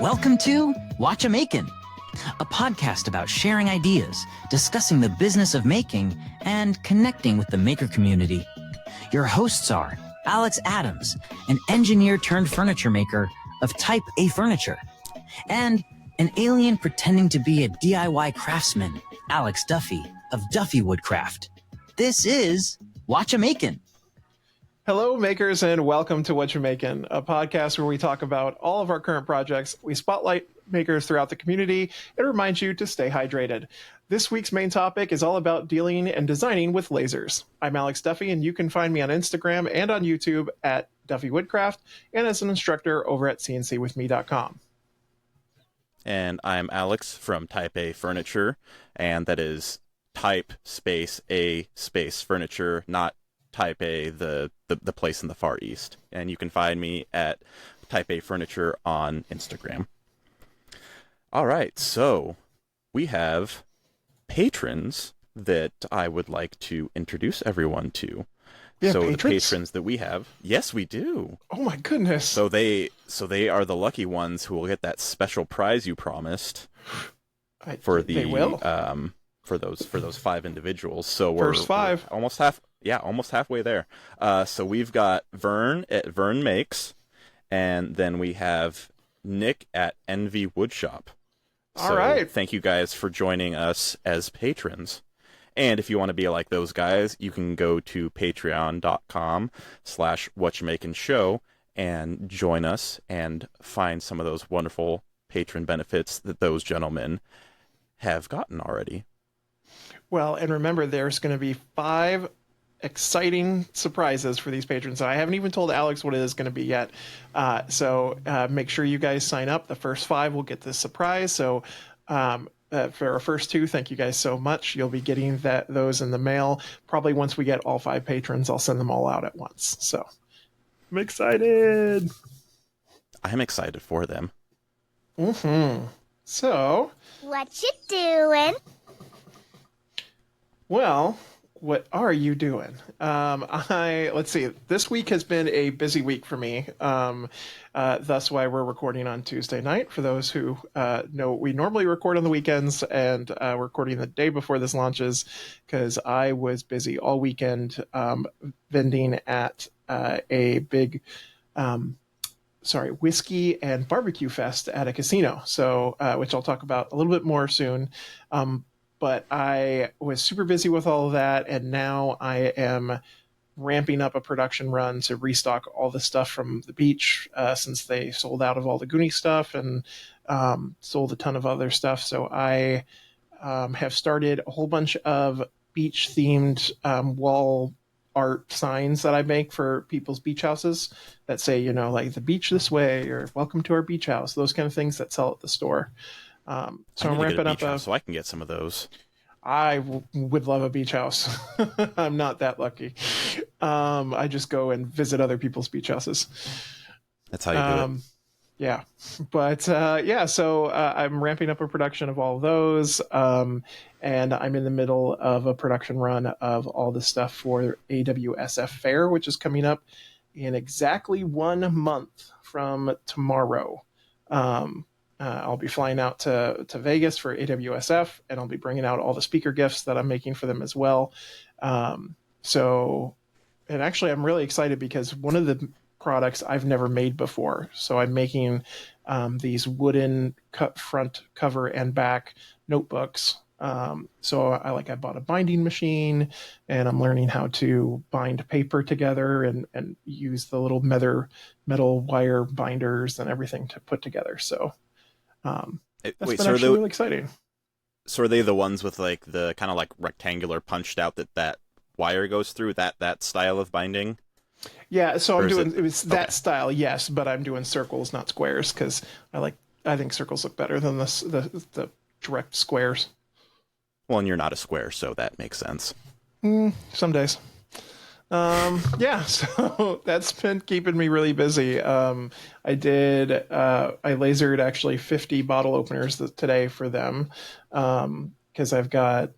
Welcome to Watch a Makin', a podcast about sharing ideas, discussing the business of making, and connecting with the maker community. Your hosts are Alex Adams, an engineer turned furniture maker of Type A Furniture, and an alien pretending to be a DIY craftsman, Alex Duffy of Duffy Woodcraft. This is Watch a Makin'. Hello, makers, and welcome to What You're Making, a podcast where we talk about all of our current projects. We spotlight makers throughout the community and remind you to stay hydrated. This week's main topic is all about dealing and designing with lasers. I'm Alex Duffy, and you can find me on Instagram and on YouTube at Duffy Woodcraft and as an instructor over at cncwithme.com. And I'm Alex from Type A Furniture, and that is Type space A space Furniture, not Type A, the place in the Far East. And you can find me at Type A Furniture on Instagram. All right, so we have patrons that I would like to introduce everyone to. Yeah, so patrons? The patrons that we have, yes, we do. Oh my goodness! So they are the lucky ones who will get that special prize you promised They will. For those 5 individuals. So First 5. We're almost halfway there. So we've got Vern at Vern Makes, and then we have Nick at Envy Woodshop. All right. Thank you guys for joining us as patrons. And if you want to be like those guys, you can go to patreon.com/whatchamakinshow and join us and find some of those wonderful patron benefits that those gentlemen have gotten already. Well, and remember, there's going to be 5 exciting surprises for these patrons. I haven't even told Alex what it is going to be yet. So make sure you guys sign up. The first 5 will get this surprise. So for our first 2, thank you guys so much. You'll be getting those in the mail. Probably once we get all 5 patrons, I'll send them all out at once. So I'm excited. I'm excited for them. Mm-hmm. So What you doing? Well, what are you doing? Let's see. This week has been a busy week for me. That's why we're recording on Tuesday night. For those who know, we normally record on the weekends, and we're recording the day before this launches because I was busy all weekend vending at a big whiskey and barbecue fest at a casino. So, which I'll talk about a little bit more soon. But I was super busy with all of that, and now I am ramping up a production run to restock all the stuff from the beach since they sold out of all the Goonie stuff and sold a ton of other stuff. So I have started a whole bunch of beach-themed wall art signs that I make for people's beach houses that say, like the beach this way or welcome to our beach house, those kind of things that sell at the store. So I'm ramping up so I can get some of those. I would love a beach house. I'm not that lucky. I just go and visit other people's beach houses. That's how you do it. Yeah. But so I'm ramping up a production of all of those. And I'm in the middle of a production run of all the stuff for AWSF Fair, which is coming up in exactly 1 month from tomorrow. I'll be flying out to Vegas for AWSF, and I'll be bringing out all the speaker gifts that I'm making for them as well. And actually, I'm really excited because one of the products I've never made before. So I'm making these wooden front cover and back notebooks. So I bought a binding machine, and I'm learning how to bind paper together and use the little metal wire binders and everything to put together. So that's been actually really exciting. So are they the ones with the kind of rectangular punched out that wire goes through, that style of binding? Yeah, so it was that style, yes, but I'm doing circles, not squares, because I think circles look better than the direct squares. Well, and you're not a square, so that makes sense. Some days. So that's been keeping me really busy. I lasered actually 50 bottle openers today for them, because I've got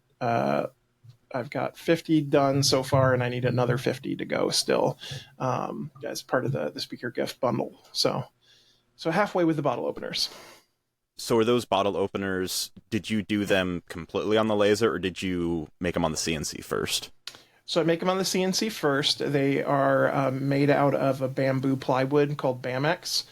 50 done so far, and I need another 50 to go still, as part of the speaker gift bundle. So So halfway with the bottle openers. So are those bottle openers, did you do them completely on the laser, or did you make them on the CNC first? So I make them on the CNC first. They are made out of a bamboo plywood called Bamex,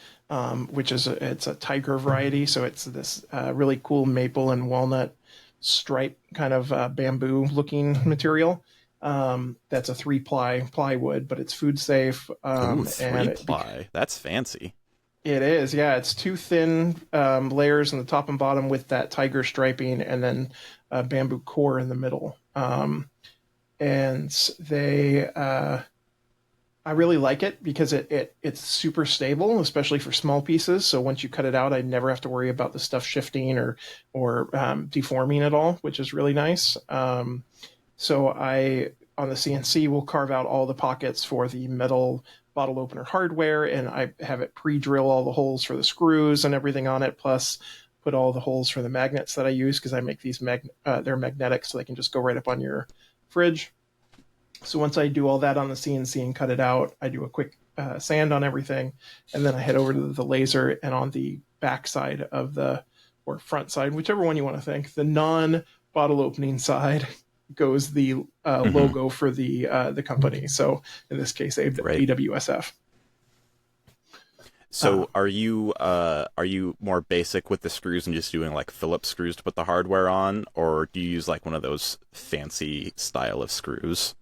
which is it's a tiger variety. So it's this really cool maple and walnut stripe kind of bamboo looking material. That's a 3-ply plywood, but it's food safe. Ooh, 3-ply. That's fancy. It is, yeah. It's 2 thin layers on the top and bottom with that tiger striping, and then a bamboo core in the middle. And they, I really like it because it's super stable, especially for small pieces. So once you cut it out, I never have to worry about the stuff shifting or deforming at all, which is really nice. So I, on the CNC, will carve out all the pockets for the metal bottle opener hardware, and I have it pre-drill all the holes for the screws and everything on it, plus put all the holes for the magnets that I use, because I make these they're magnetic, so they can just go right up on your fridge. So once I do all that on the CNC and cut it out, I do a quick sand on everything, and then I head over to the laser, and on the back side of or front side, whichever one you want to think, the non-bottle opening side goes the logo for the company. So in this case, AWSF. So are you more basic with the screws and just doing like Phillips screws to put the hardware on, or do you use like one of those fancy style of screws?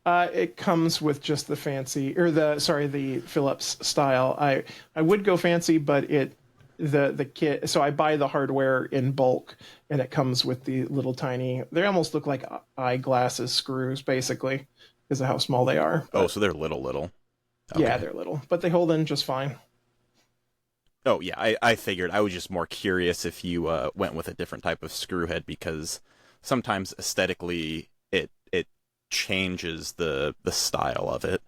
It comes with just the fancy, or the Phillips style. I would go fancy, but the kit, so I buy the hardware in bulk, and it comes with the little tiny, they almost look like eyeglasses screws, basically, because of how small they are. Oh, so they're little. Okay. Yeah, they're little, but they hold in just fine. Oh, yeah, I figured. I was just more curious if you went with a different type of screw head, because sometimes aesthetically it changes the style of it.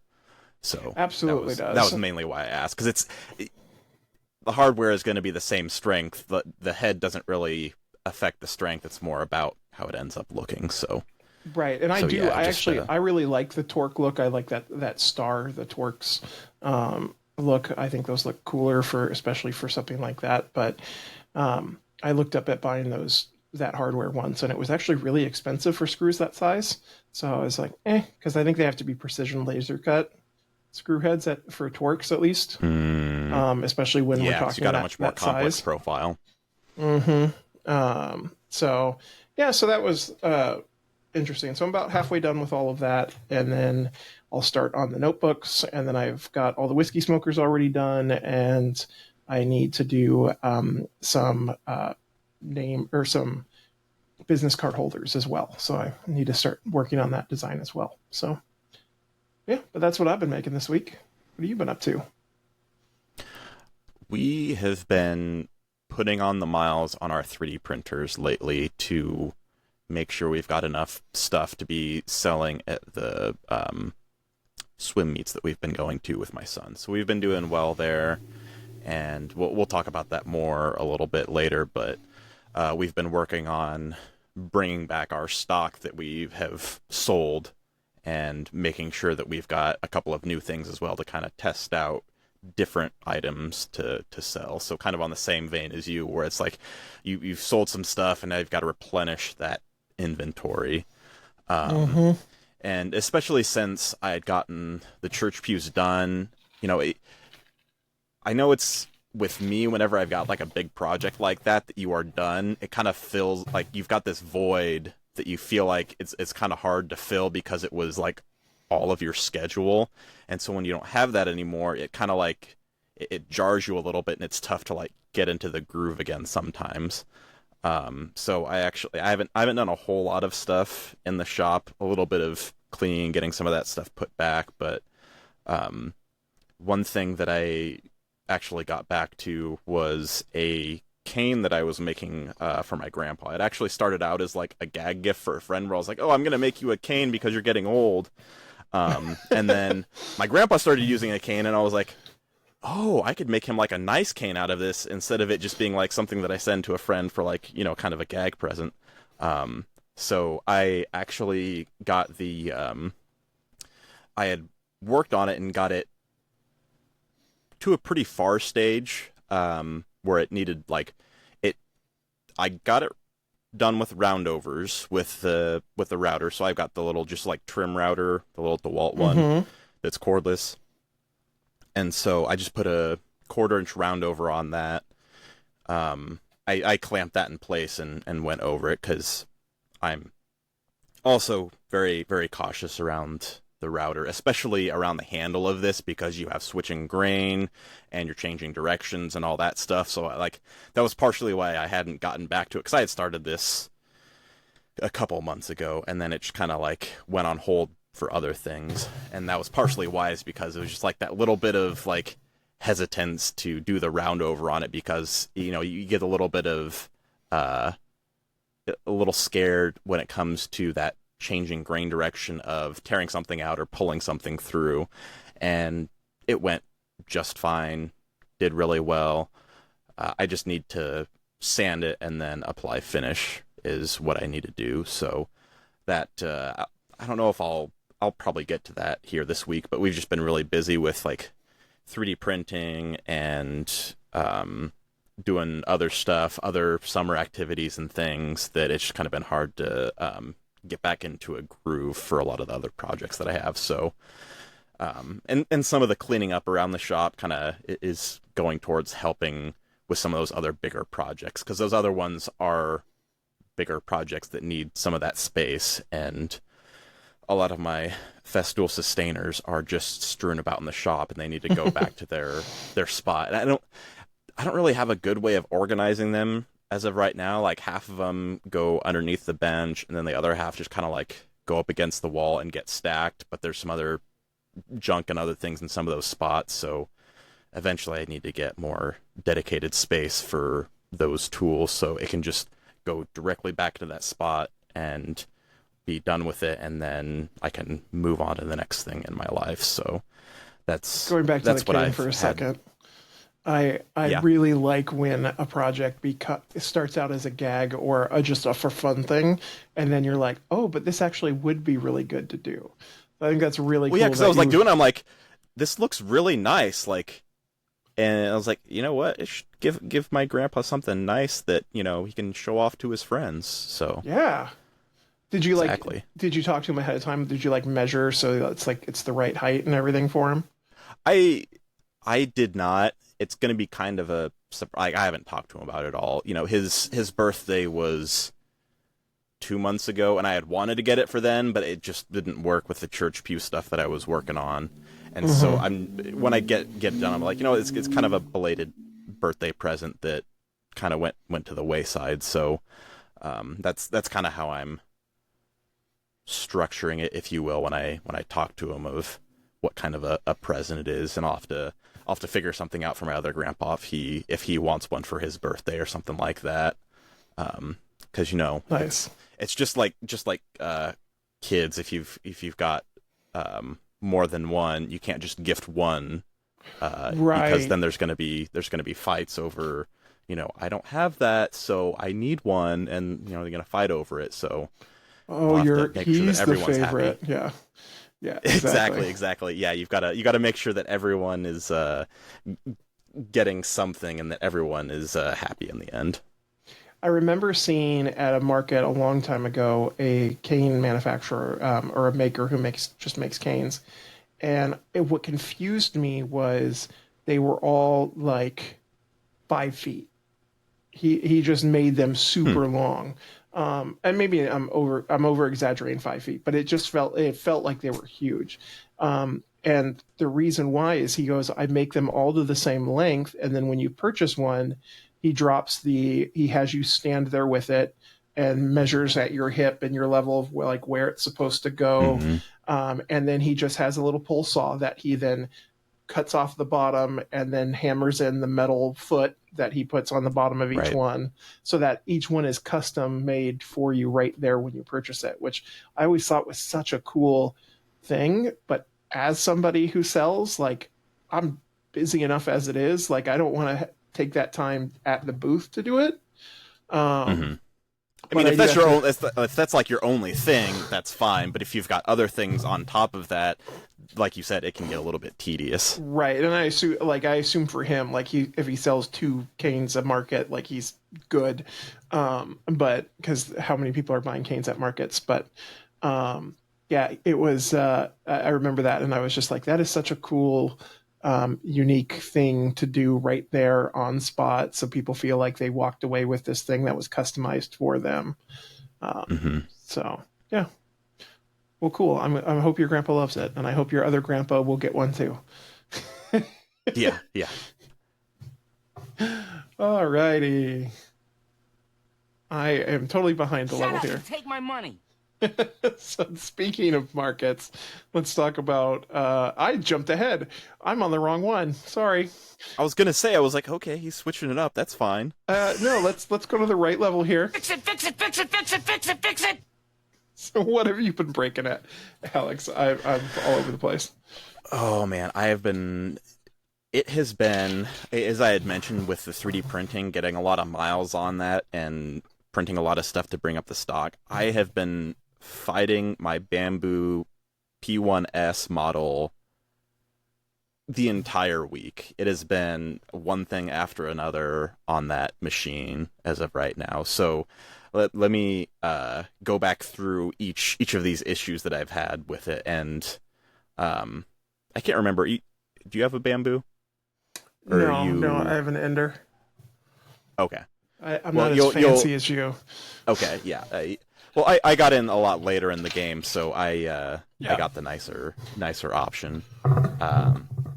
So absolutely that was mainly why I asked, because the hardware is going to be the same strength. The head doesn't really affect the strength. It's more about how it ends up looking. So right, and I really like the Torque look. I like that star, the Torque's look. I think those look cooler especially for something like that. But I looked up at buying that hardware once, and it was actually really expensive for screws that size. So I was like, because I think they have to be precision laser cut screw heads for Torques at least, especially when we're talking you got a much more complex size profile. So that was interesting. So I'm about halfway done with all of that, and then I'll start on the notebooks, and then I've got all the whiskey smokers already done, and I need to do some some business card holders as well. So I need to start working on that design as well. So yeah, but that's what I've been making this week. What have you been up to? We have been putting on the miles on our 3D printers lately to make sure we've got enough stuff to be selling at the swim meets that we've been going to with my son. So we've been doing well there, and we'll talk about that more a little bit later, but we've been working on bringing back our stock that we have sold and making sure that we've got a couple of new things as well to kind of test out different items to sell. So kind of on the same vein as you, where it's like you've sold some stuff and now you've got to replenish that inventory. And especially since I had gotten the church pews done, I know it's with me, whenever I've got like a big project like that you are done, it kind of feels like you've got this void that you feel like it's kind of hard to fill because it was like all of your schedule. And so when you don't have that anymore, it kind of like it jars you a little bit, and it's tough to like get into the groove again sometimes. So I haven't done a whole lot of stuff in the shop, a little bit of cleaning, getting some of that stuff put back. But one thing that I actually got back to was a cane that I was making for my grandpa. It actually started out as like a gag gift for a friend, where I was like, oh, I'm going to make you a cane because you're getting old. And then my grandpa started using a cane, and I was like, oh, I could make him like a nice cane out of this, instead of it just being like something that I send to a friend for like, kind of a gag present. So I actually got I had worked on it and got it to a pretty far stage. where it needed like it. I got it done with roundovers with the router, so I've got the little just like trim router, the little DeWalt one that's cordless, and so I just put a 1/4-inch roundover on that. I clamped that in place and went over it because I'm also very, very cautious around the router, especially around the handle of this, because you have switching grain and you're changing directions and all that stuff. So that was partially why I hadn't gotten back to it, because I had started this a couple months ago and then it just kind of like went on hold for other things. And that was partially why, is because it was just like that little bit of like hesitance to do the roundover on it, because you get a little bit of a little scared when it comes to that changing grain direction of tearing something out or pulling something through. And it went just fine, did really well. I just need to sand it and then apply finish is what I need to do. So that I don't know if I'll probably get to that here this week, but we've just been really busy with like 3D printing and doing other stuff, other summer activities and things, that it's just kind of been hard to get back into a groove for a lot of the other projects that I have. So and some of the cleaning up around the shop kind of is going towards helping with some of those other bigger projects, because those other ones are bigger projects that need some of that space, and a lot of my Festool sustainers are just strewn about in the shop and they need to go back to their spot. And I don't really have a good way of organizing them as of right now. Like half of them go underneath the bench and then the other half just kind of like go up against the wall and get stacked, but there's some other junk and other things in some of those spots. So eventually I need to get more dedicated space for those tools so it can just go directly back to that spot and be done with it, and then I can move on to the next thing in my life. So that's going back to the cane for a second. I really like when a project starts out as a gag or just a for fun thing, and then you're like, oh, but this actually would be really good to do. I think that's really cool. Yeah, because I was like doing it, I'm like, this looks really nice, like, and I was like, you know what? It should give my grandpa something nice that he can show off to his friends. So yeah. Did you exactly. Did you talk to him ahead of time? Did you measure so it's the right height and everything for him? I did not. It's going to be kind of a surprise. I haven't talked to him about it at all. His birthday was 2 months ago, and I had wanted to get it for then, but it just didn't work with the church pew stuff that I was working on. And so when I get it done, I'm like, it's kind of a belated birthday present that kind of went to the wayside. So that's kind of how I'm structuring it, if you will, when I talk to him of what kind of a present it is. And I'll have to figure something out for my other grandpa if he wants one for his birthday or something like that. Because nice. It's just like kids. If you've got more than one, you can't just gift one, right? Because then there's gonna be fights over, I don't have that, so I need one, and they're gonna fight over it. So he's the favorite. Happy. Yeah, exactly. Yeah, you gotta make sure that everyone is getting something and that everyone is happy in the end. I remember seeing at a market a long time ago a cane manufacturer or a maker who just makes canes, and what confused me was they were all like 5 feet. He just made them super long. And maybe I'm over exaggerating 5 feet, but it felt like they were huge. And the reason why is he goes, I make them all to the same length, and then when you purchase one, he has you stand there with it and measures at your hip and your level of where it's supposed to go. And then he just has a little pull saw that he then cuts off the bottom and then hammers in the metal foot that he puts on the bottom of each one, so that each one is custom made for you right there when you purchase it, which I always thought was such a cool thing. But as somebody who sells, I'm busy enough as it is. I don't want to take that time at the booth to do it. I mean, But if that's your have own, if that's like your only thing, that's fine. But if you've got other things on top of that, like you said, it can get a little bit tedious. right, and I assume for him, like if he sells 2 canes a market, like he's good. But because how many people are buying canes at markets? But yeah, it was. I remember that, and I was just like, that is such a cool, unique thing to do right there on spot, so people feel like they walked away with this thing that was customized for them. So yeah, well, cool. I hope your grandpa loves it, and I hope your other grandpa will get one too. Yeah, yeah. Alrighty, I am totally behind the Shut level up here. and take my money. So speaking of markets, let's talk about. I jumped ahead. I'm on the wrong one. Sorry. I was gonna say, I was like, okay, he's switching it up. That's fine. No, let's go to the right level here. Fix it, fix it, fix it, fix it, fix it, fix it. So what have you been breaking at, Alex? I'm all over the place. Oh man, I have been. It has been, as I had mentioned, with the 3D printing, getting a lot of miles on that and printing a lot of stuff to bring up the stock. I have been fighting my Bamboo P1S model the entire week. It has been one thing after another on that machine as of right now. So let me go back through each of these issues that I've had with it. And I can't remember. Do you have a Bamboo? Or No, I have an Ender. Okay. I'm not as fancy as you. Okay, yeah. Well, I got in a lot later in the game, so I got the nicer option.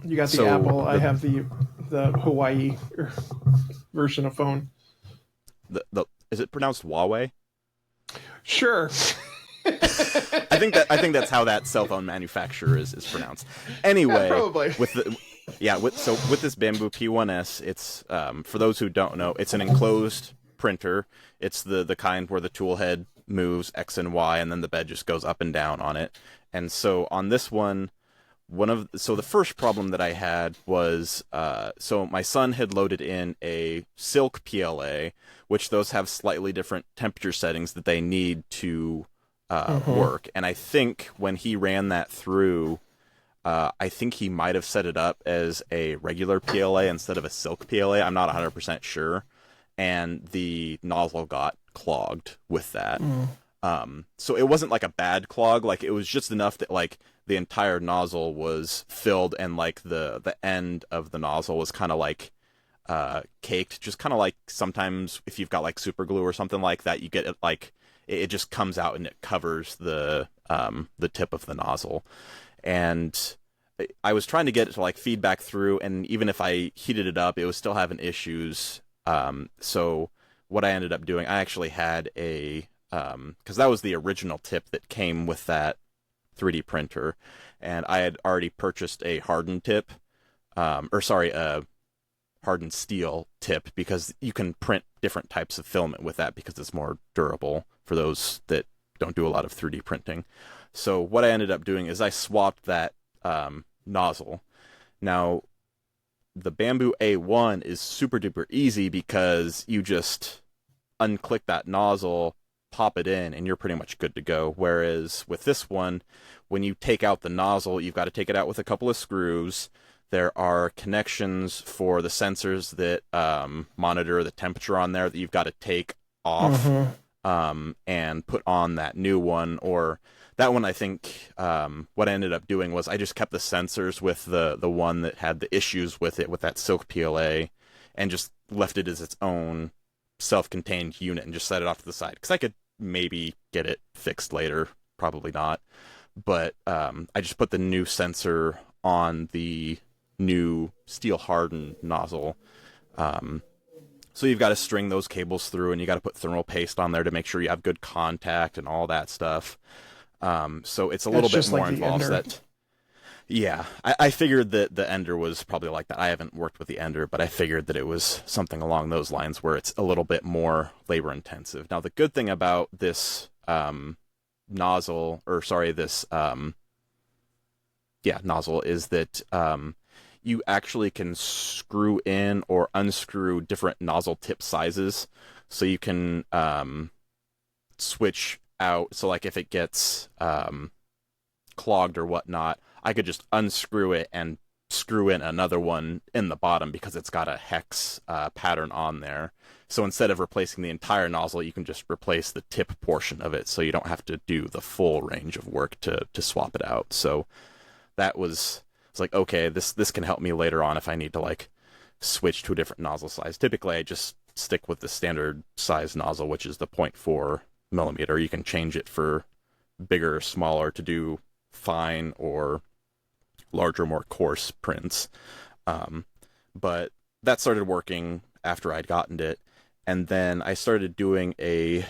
You got the Apple. I have the Hawaii version of phone. Is it pronounced Huawei? Sure. I think that's how that cell phone manufacturer is pronounced. Anyway, probably. with this Bamboo P1S, it's for those who don't know, it's an enclosed printer. It's the kind where the tool head moves X and Y, and then the bed just goes up and down on it. And so on this one, the first problem that I had was so my son had loaded in a Silk PLA, which those have slightly different temperature settings that they need to work. And I think when he ran that through, I think he might have set it up as a regular PLA instead of a Silk PLA. I'm not 100% sure. And the nozzle got clogged with that. So it wasn't like a bad clog. Like, it was just enough that, like, the entire nozzle was filled and, like, the end of the nozzle was kind of, like, caked. Just kind of like sometimes if you've got, like, super glue or something like that, you get it, like, it just comes out and it covers the tip of the nozzle. And I was trying to get it to, like, feedback through, and even if I heated it up, it was still having issues. So what I ended up doing, I actually had a, because that was the original tip that came with that 3D printer, and I had already purchased a hardened tip, a hardened steel tip, because you can print different types of filament with that because it's more durable for those that don't do a lot of 3D printing. So what I ended up doing is I swapped that nozzle. Now, the Bamboo A1 is super duper easy because you just unclick that nozzle, pop it in, and you're pretty much good to go. Whereas with this one, when you take out the nozzle, you've got to take it out with a couple of screws. There are connections for the sensors that monitor the temperature on there that you've got to take off and put on that new one. Or that one, I think what I ended up doing was I just kept the sensors with the one that had the issues with it, with that Silk PLA, and just left it as its own self-contained unit and just set it off to the side. Because I could maybe get it fixed later, probably not. But I just put the new sensor on the new steel hardened nozzle. So you've got to string those cables through, and you got to put thermal paste on there to make sure you have good contact and all that stuff. So it's a little bit more involved. That, yeah, I figured that the Ender was probably like that. I haven't worked with the Ender, but I figured that it was something along those lines where it's a little bit more labor intensive. Now, the good thing about this nozzle is that you actually can screw in or unscrew different nozzle tip sizes. So you can switch out. So like if it gets clogged or whatnot, I could just unscrew it and screw in another one in the bottom because it's got a hex pattern on there. So instead of replacing the entire nozzle, you can just replace the tip portion of it, so you don't have to do the full range of work to swap it out. So that was, it's like, okay, this can help me later on if I need to like switch to a different nozzle size. Typically, I just stick with the standard size nozzle, which is the 0.4 millimeter. You can change it for bigger or smaller to do fine or larger, more coarse prints. But that started working after I'd gotten it. And then I started doing a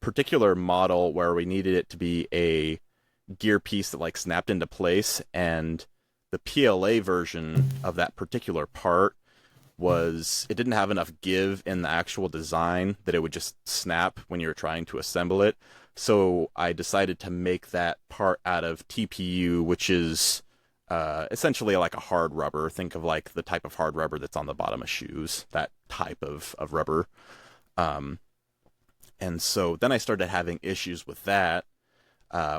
particular model where we needed it to be a gear piece that like snapped into place. And the PLA version of that particular part was, it didn't have enough give in the actual design that it would just snap when you were trying to assemble it. So I decided to make that part out of TPU, which is essentially like a hard rubber. Think of like the type of hard rubber that's on the bottom of shoes, that type of rubber. And so then I started having issues with that,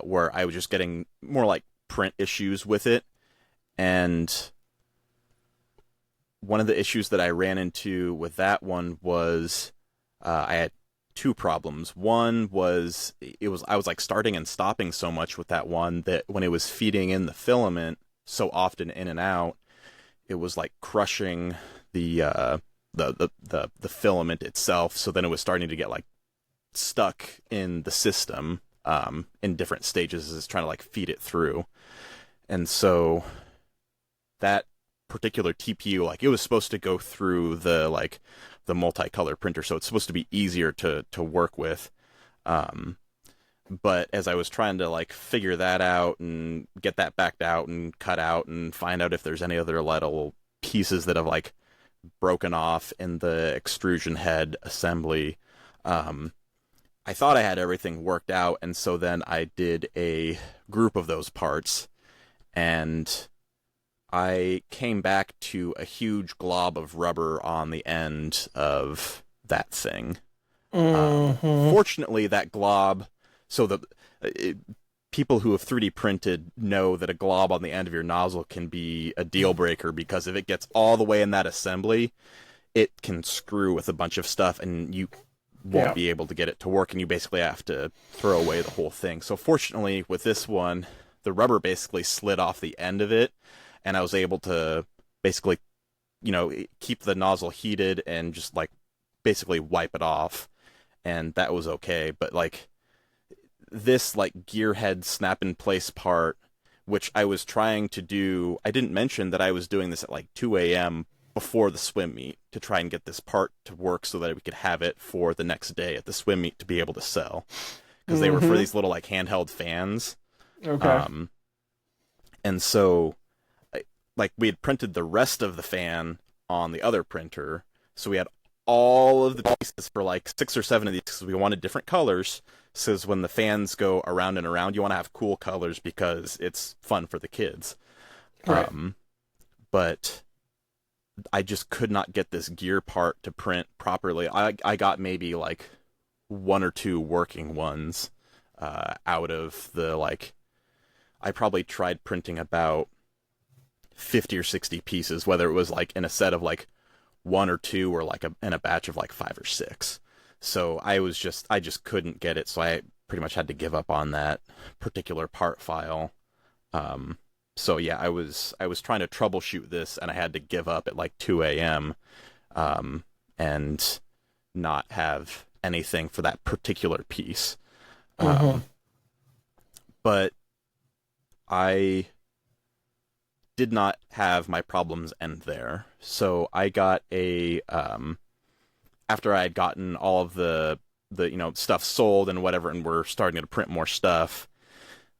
where I was just getting more like print issues with it. And one of the issues that I ran into with that one was I had two problems. One was I was like starting and stopping so much with that one that when it was feeding in the filament so often in and out, it was like crushing the filament itself. So then it was starting to get like stuck in the system in different stages as it's trying to like feed it through. And so that particular TPU, like it was supposed to go through the multicolor printer, so it's supposed to be easier to work with. But as I was trying to like figure that out and get that backed out and cut out and find out if there's any other little pieces that have like broken off in the extrusion head assembly, I thought I had everything worked out. And so then I did a group of those parts, and I came back to a huge glob of rubber on the end of that thing. Fortunately, that glob, so people who have 3D printed know that a glob on the end of your nozzle can be a deal breaker, because if it gets all the way in that assembly, it can screw with a bunch of stuff and you won't be able to get it to work, and you basically have to throw away the whole thing. So fortunately, with this one, the rubber basically slid off the end of it, and I was able to basically, keep the nozzle heated and just like basically wipe it off, and that was okay. But like this like gearhead snap in place part, which I was trying to do, I didn't mention that I was doing this at like 2 a.m. before the swim meet to try and get this part to work so that we could have it for the next day at the swim meet to be able to sell, because they were for these little like handheld fans. Okay. And so like we had printed the rest of the fan on the other printer, so we had all of the pieces for like 6 or 7 of these, because we wanted different colors. So when the fans go around and around, you want to have cool colors because it's fun for the kids. Right. But I just could not get this gear part to print properly. I got maybe like 1 or 2 working ones out of the like, I probably tried printing about 50 or 60 pieces, whether it was like in a set of like 1 or 2 or like in a batch of like 5 or 6. So I just couldn't get it. So I pretty much had to give up on that particular part file. So yeah, I was trying to troubleshoot this, and I had to give up at like 2 a.m. And not have anything for that particular piece. But I did not have my problems end there. So I got a after I had gotten all of the stuff sold and whatever, and we're starting to print more stuff,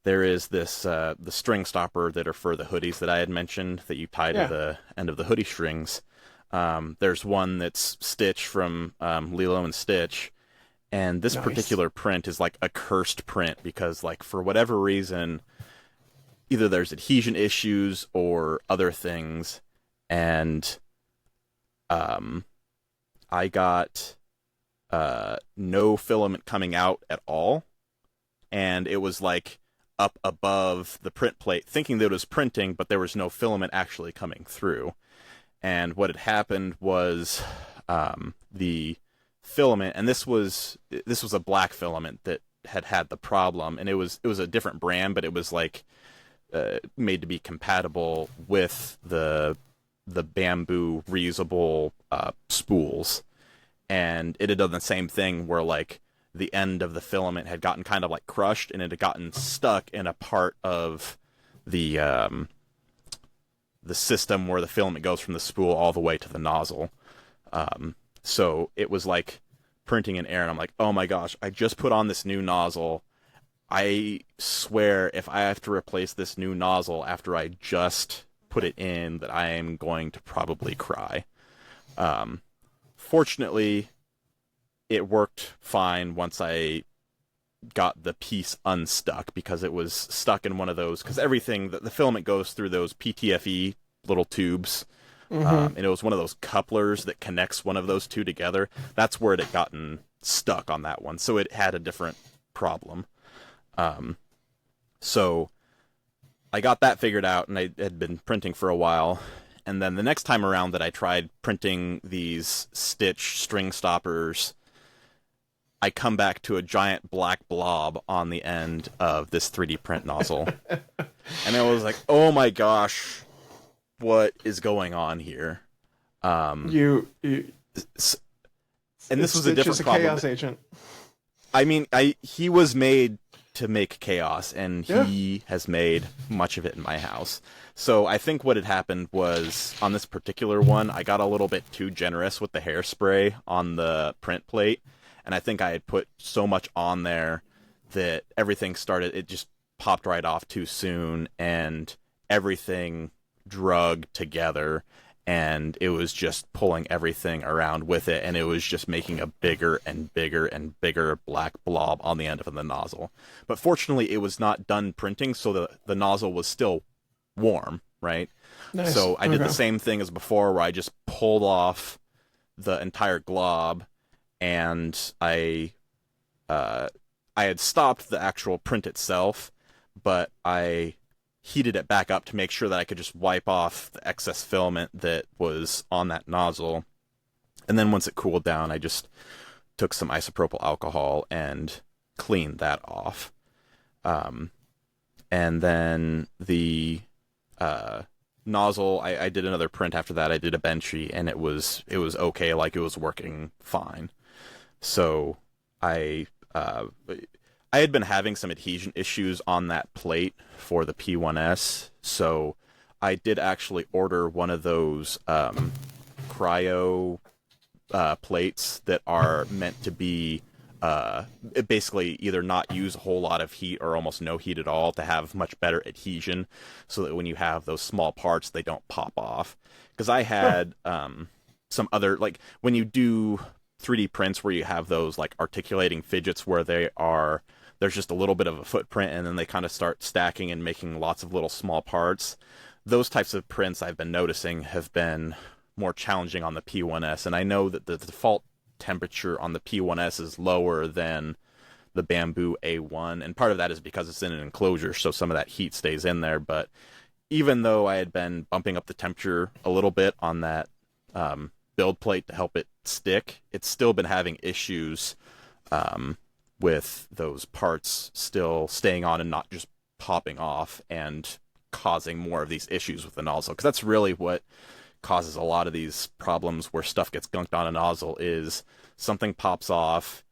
there is this the string stopper that are for the hoodies that I had mentioned that you tie to the end of the hoodie strings. There's one that's Stitch from Lilo and Stitch, and this particular print is like a cursed print because, like, for whatever reason, either there's adhesion issues or other things, and I got no filament coming out at all, and it was like up above the print plate, thinking that it was printing, but there was no filament actually coming through. And what had happened was the filament, and this was a black filament that had the problem, and it was a different brand, but it was like made to be compatible with the bamboo reusable spools, and it had done the same thing where like the end of the filament had gotten kind of like crushed, and it had gotten stuck in a part of the system where the filament goes from the spool all the way to the nozzle. So it was like printing in air, and I'm like, oh my gosh, I just put on this new nozzle. I swear if I have to replace this new nozzle after I just put it in, that I am going to probably cry. Fortunately, it worked fine once I got the piece unstuck, because it was stuck in one of those, because everything, the filament goes through those PTFE little tubes, and it was one of those couplers that connects one of those two together. That's where it had gotten stuck on that one, so it had a different problem. So I got that figured out, and I had been printing for a while. And then the next time around that I tried printing these stitch string stoppers, I come back to a giant black blob on the end of this 3D print nozzle. And I was like, oh my gosh, what is going on here? And this was a different just a problem. chaos agent. I mean, he was made to make chaos, and he has made much of it in my house. So I think what had happened was, on this particular one, I got a little bit too generous with the hairspray on the print plate, and I think I had put so much on there that it just popped right off too soon, and everything drug together, and it was just pulling everything around with it, and it was just making a bigger and bigger and bigger black blob on the end of the nozzle. But fortunately, it was not done printing, so the nozzle was still warm, right? Nice. So I did the same thing as before, where I just pulled off the entire glob, and I had stopped the actual print itself, but I heated it back up to make sure that I could just wipe off the excess filament that was on that nozzle. And then once it cooled down, I just took some isopropyl alcohol and cleaned that off. And then the nozzle, I did another print after that. I did a Benchy, and it was okay, like it was working fine. So I had been having some adhesion issues on that plate for the P1S, so I did actually order one of those cryo plates that are meant to be basically either not use a whole lot of heat or almost no heat at all, to have much better adhesion, so that when you have those small parts, they don't pop off. Because I had some other, like when you do 3D prints where you have those like articulating fidgets where there's just a little bit of a footprint, and then they kind of start stacking and making lots of little small parts. Those types of prints I've been noticing have been more challenging on the P1S, and I know that the default temperature on the P1S is lower than the Bamboo A1, and part of that is because it's in an enclosure, so some of that heat stays in there. But even though I had been bumping up the temperature a little bit on that build plate to help it stick, it's still been having issues with those parts still staying on and not just popping off, and causing more of these issues with the nozzle. Because that's really what causes a lot of these problems where stuff gets gunked on a nozzle, is something pops off,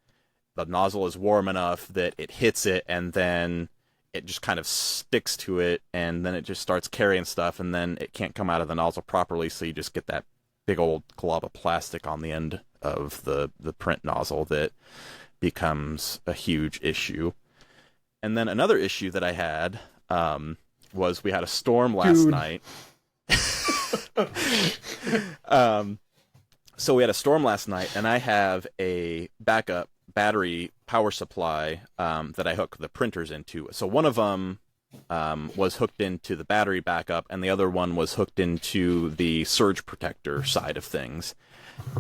the nozzle is warm enough that it hits it, and then it just kind of sticks to it, and then it just starts carrying stuff, and then it can't come out of the nozzle properly, so you just get that big old glob of plastic on the end of the print nozzle that becomes a huge issue. And then another issue that I had was we had a storm last night. So we had a storm last night, and I have a backup battery power supply that I hook the printers into. So one of them was hooked into the battery backup, and the other one was hooked into the surge protector side of things.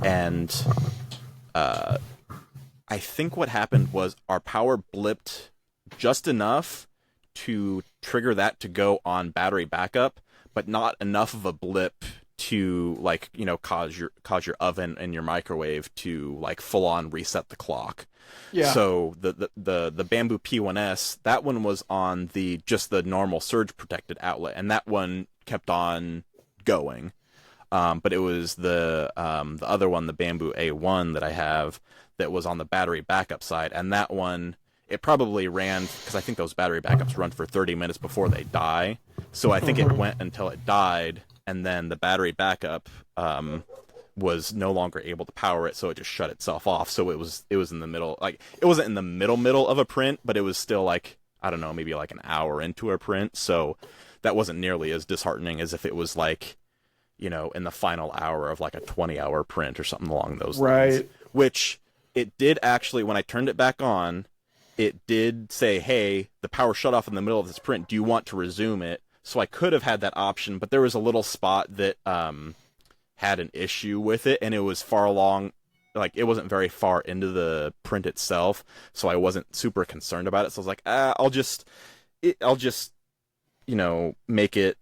And I think what happened was our power blipped just enough to trigger that to go on battery backup, but not enough of a blip to like, you know, cause your oven and your microwave to like full on reset the clock. Yeah. So the Bamboo P1S, that one was on just the normal surge protected outlet, and that one kept on going. But it was the other one, the Bamboo A1 that I have, that was on the battery backup side, and that one, it probably ran, because I think those battery backups run for 30 minutes before they die. So I think it went until it died, and then the battery backup was no longer able to power it, so it just shut itself off. So it was in the middle, like, it wasn't in the middle of a print, but it was still like, I don't know, maybe like an hour into a print. So that wasn't nearly as disheartening as if it was like, you know, in the final hour of like a 20-hour print or something along those lines. Right. Which it did actually, when I turned it back on, it did say, hey, the power shut off in the middle of this print. Do you want to resume it? So I could have had that option, but there was a little spot that had an issue with it, and it was far along, like it wasn't very far into the print itself, so I wasn't super concerned about it. So I was like, I'll just, you know, make it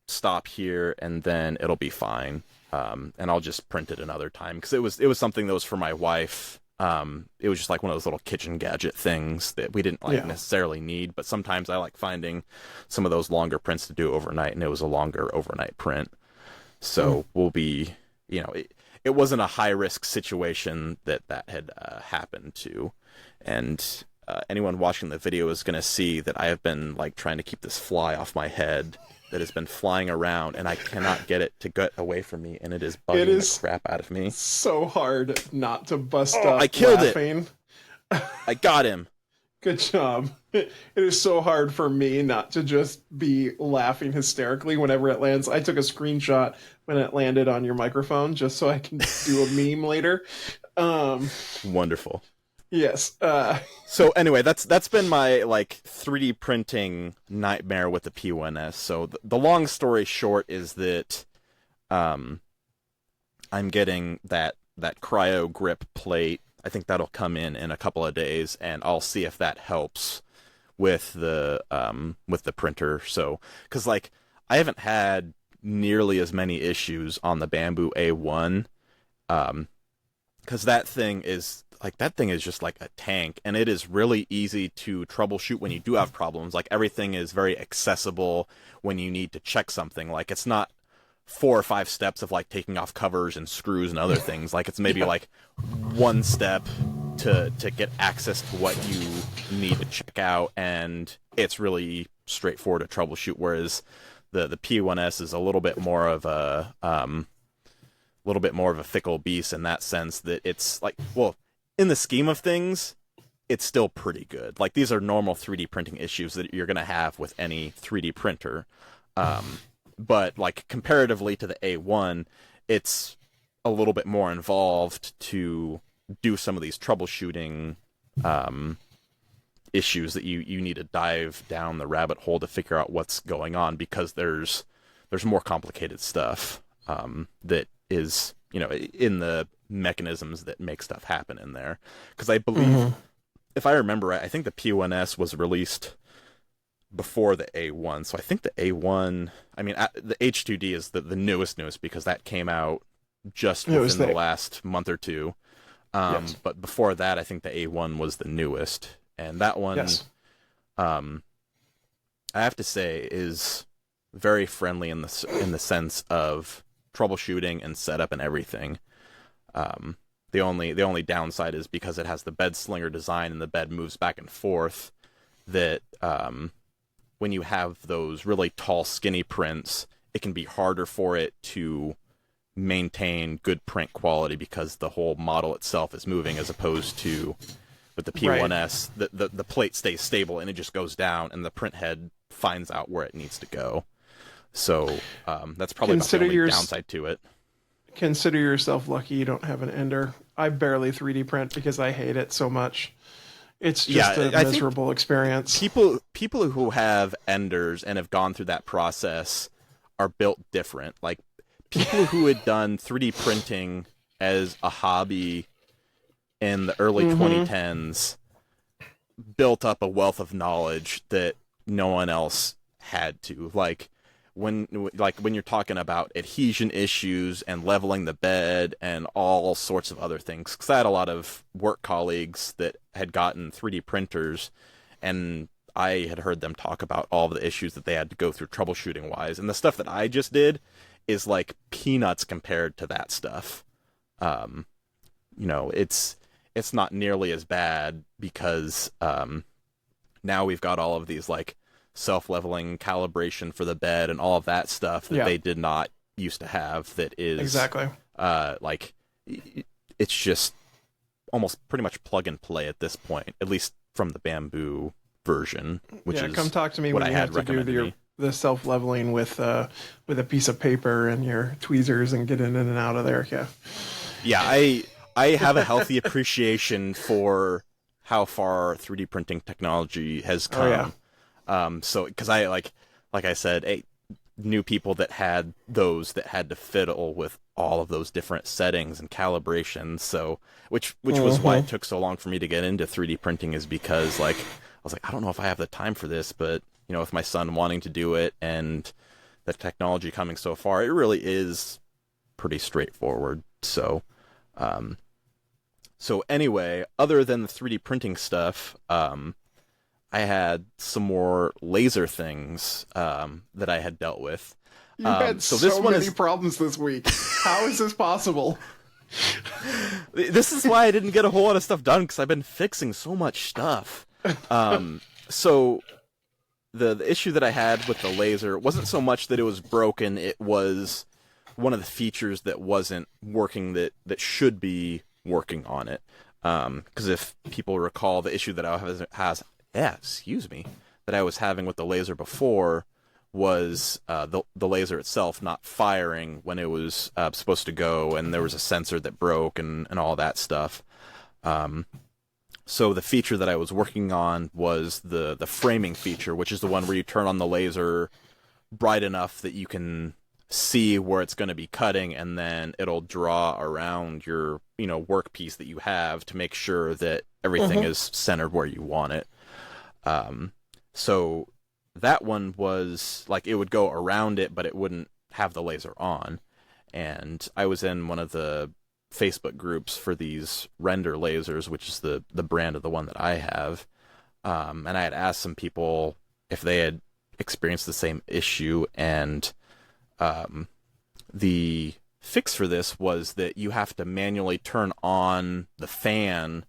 stop here, and then it'll be fine. And I'll just print it another time, because it was something that was for my wife. It was just like one of those little kitchen gadget things that we didn't like necessarily need, but sometimes I like finding some of those longer prints to do overnight, and it was a longer overnight print. So we'll be, you know, it wasn't a high risk situation that had happened to. And anyone watching the video is going to see that I have been like trying to keep this fly off my head that has been flying around, and I cannot get it to get away from me, and it is bugging the crap out of me. So hard not to bust up I killed laughing. I got him. Good job. It is so hard for me not to just be laughing hysterically whenever it lands. I took a screenshot when it landed on your microphone just so I can do a meme later. Wonderful. Yes. So anyway, that's been my like 3D printing nightmare with the P1S. So the long story short is that I'm getting that cryo grip plate. I think that'll come in a couple of days, and I'll see if that helps with the printer. So, because like I haven't had nearly as many issues on the Bamboo A1, because that thing is just like a tank, and it is really easy to troubleshoot when you do have problems. Like everything is very accessible when you need to check something. Like it's not 4 or 5 steps of like taking off covers and screws and other things. Like it's maybe like one step to get access to what you need to check out, and it's really straightforward to troubleshoot. Whereas the P1S is a little bit more of a fickle beast in that sense that it's like, well, in the scheme of things, it's still pretty good. Like these are normal 3D printing issues that you're gonna have with any 3D printer. But like comparatively to the A1, it's a little bit more involved to do some of these troubleshooting issues that you need to dive down the rabbit hole to figure out what's going on, because there's more complicated stuff that is, you know, in the mechanisms that make stuff happen in there. Because I believe, if I remember right, I think the P1S was released before the A1, so I think the A1, I mean, the H2D is the newest because that came out just within the last month or two. Yes. But before that, I think the A1 was the newest, and that one, I have to say, is very friendly in the sense of troubleshooting and setup and everything. The only downside is because it has the bed slinger design and the bed moves back and forth, that when you have those really tall, skinny prints, it can be harder for it to maintain good print quality because the whole model itself is moving, as opposed to with the P1S, the plate stays stable and it just goes down, and the print head finds out where it needs to go. So that's probably about the only downside to it. Consider yourself lucky you don't have an Ender. I barely 3D print because I hate it so much. It's just a miserable experience. People who have Enders and have gone through that process are built different. Like people who had done 3D printing as a hobby in the early 2010s built up a wealth of knowledge that no one else had to. Like when you're talking about adhesion issues and leveling the bed and all sorts of other things. Because I had a lot of work colleagues that had gotten 3D printers, and I had heard them talk about all of the issues that they had to go through troubleshooting wise. And the stuff that I just did is like peanuts compared to that stuff. It's not nearly as bad because now we've got all of these like self-leveling calibration for the bed and all of that stuff that they did not used to have. That is Exactly. It's just almost pretty much plug and play at this point, at least from the Bamboo version, which is come talk to me what when I you had have to do recommended the self-leveling with a piece of paper and your tweezers and get in and out of there. Yeah, I have a healthy appreciation for how far 3D printing technology has come. So because I like I said, knew people that had those that had to fiddle with all of those different settings and calibrations. So which was why it took so long for me to get into 3D printing, is because like I was like, I don't know if I have the time for this, but with my son wanting to do it and the technology coming so far, it really is pretty straightforward. So anyway, other than the 3D printing stuff, I had some more laser things that I had dealt with. You had this one many problems this week. How is this possible? This is why I didn't get a whole lot of stuff done, because I've been fixing so much stuff. So the issue that I had with the laser wasn't so much that it was broken, it was one of the features that wasn't working that should be working on it. Because if people recall, the issue that I was having with the laser before was the laser itself not firing when it was supposed to go, and there was a sensor that broke and all that stuff. So the feature that I was working on was the framing feature, which is the one where you turn on the laser bright enough that you can see where it's going to be cutting, and then it'll draw around your workpiece that you have to make sure that everything is centered where you want it. So that one was like, it would go around it, but it wouldn't have the laser on. And I was in one of the Facebook groups for these render lasers, which is the brand of the one that I have. And I had asked some people if they had experienced the same issue, and the fix for this was that you have to manually turn on the fan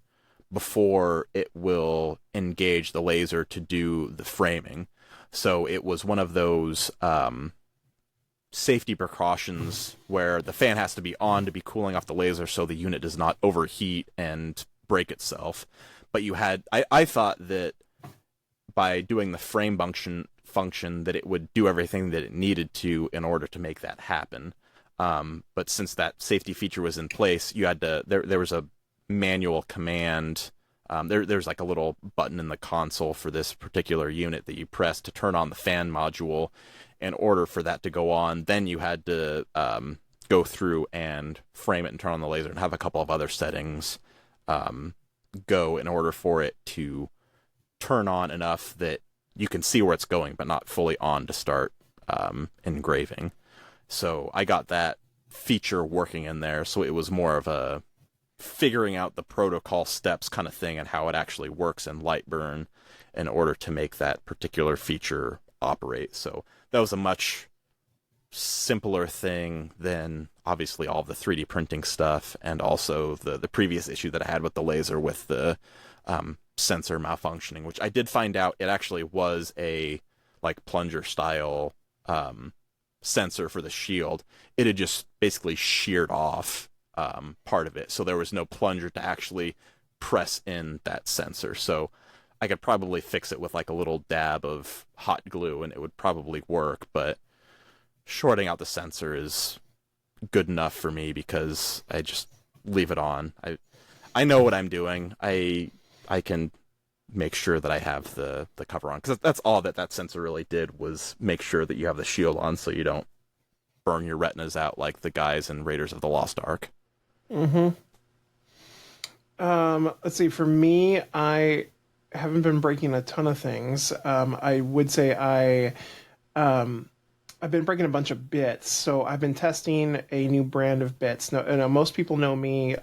before it will engage the laser to do the framing. So it was one of those safety precautions where the fan has to be on to be cooling off the laser so the unit does not overheat and break itself. But I thought that by doing the frame function that it would do everything that it needed to in order to make that happen. But since that safety feature was in place, you had to there was a manual command. There's like a little button in the console for this particular unit that you press to turn on the fan module. In order for that to go on, then you had to go through and frame it and turn on the laser and have a couple of other settings go in order for it to turn on enough that you can see where it's going, but not fully on to start engraving. So I got that feature working in there, so it was more of a figuring out the protocol steps kind of thing and how it actually works in Lightburn in order to make that particular feature operate. So that was a much simpler thing than obviously all the 3D printing stuff, and also the previous issue that I had with the laser with the sensor malfunctioning, which I did find out it actually was a like plunger style sensor for the shield. It had just basically sheared off part of it, so there was no plunger to actually press in that sensor. So I could probably fix it with like a little dab of hot glue and it would probably work, but shorting out the sensor is good enough for me because I just leave it on. I know what I'm doing. I can make sure that I have the cover on, because that's all that sensor really did, was make sure that you have the shield on so you don't burn your retinas out like the guys in Raiders of the Lost Ark. Let's see. For me, I haven't been breaking a ton of things. I would say I've been breaking a bunch of bits. So I've been testing a new brand of bits. No, most people know me.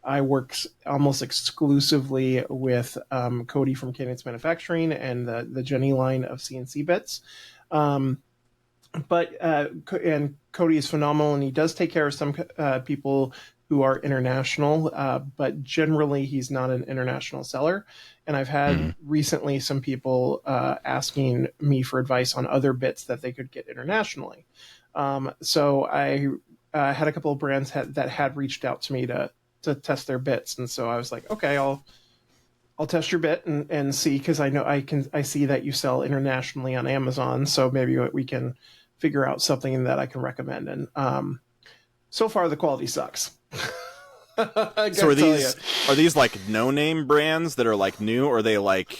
I work almost exclusively with Cody from Cadence Manufacturing and the Jenny line of CNC bits. Um, and Cody is phenomenal, and he does take care of some people who are international, but generally he's not an international seller. And I've had recently some people asking me for advice on other bits that they could get internationally. So I had a couple of brands that had reached out to me to test their bits, and so I was like, okay, I'll test your bit and see, because I see that you sell internationally on Amazon, so maybe we can figure out something that I can recommend. And so far the quality sucks. So are these like no-name brands that are like new, or are they like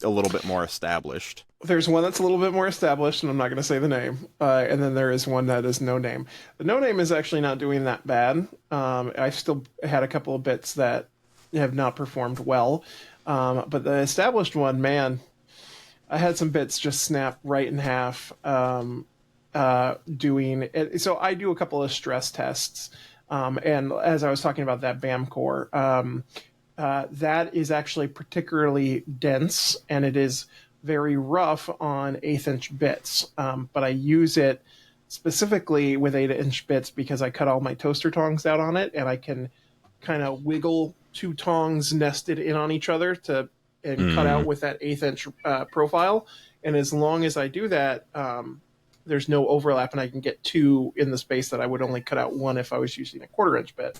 a little bit more established? There's one that's a little bit more established, and I'm not going to say the name. And then there is one that is no name. The no name is actually not doing that bad. I still had a couple of bits that have not performed well. But the established one, man, I had some bits just snap right in half doing it. So I do a couple of stress tests. And as I was talking about that BAMCore, that is actually particularly dense, and it is very rough on 1/8" bits. But I use it specifically with 1/8" bits because I cut all my toaster tongs out on it, and I can kind of wiggle two tongs nested in on each other and cut out with that 1/8" profile. And as long as I do that, there's no overlap, and I can get two in the space that I would only cut out one if I was using a 1/4" bit.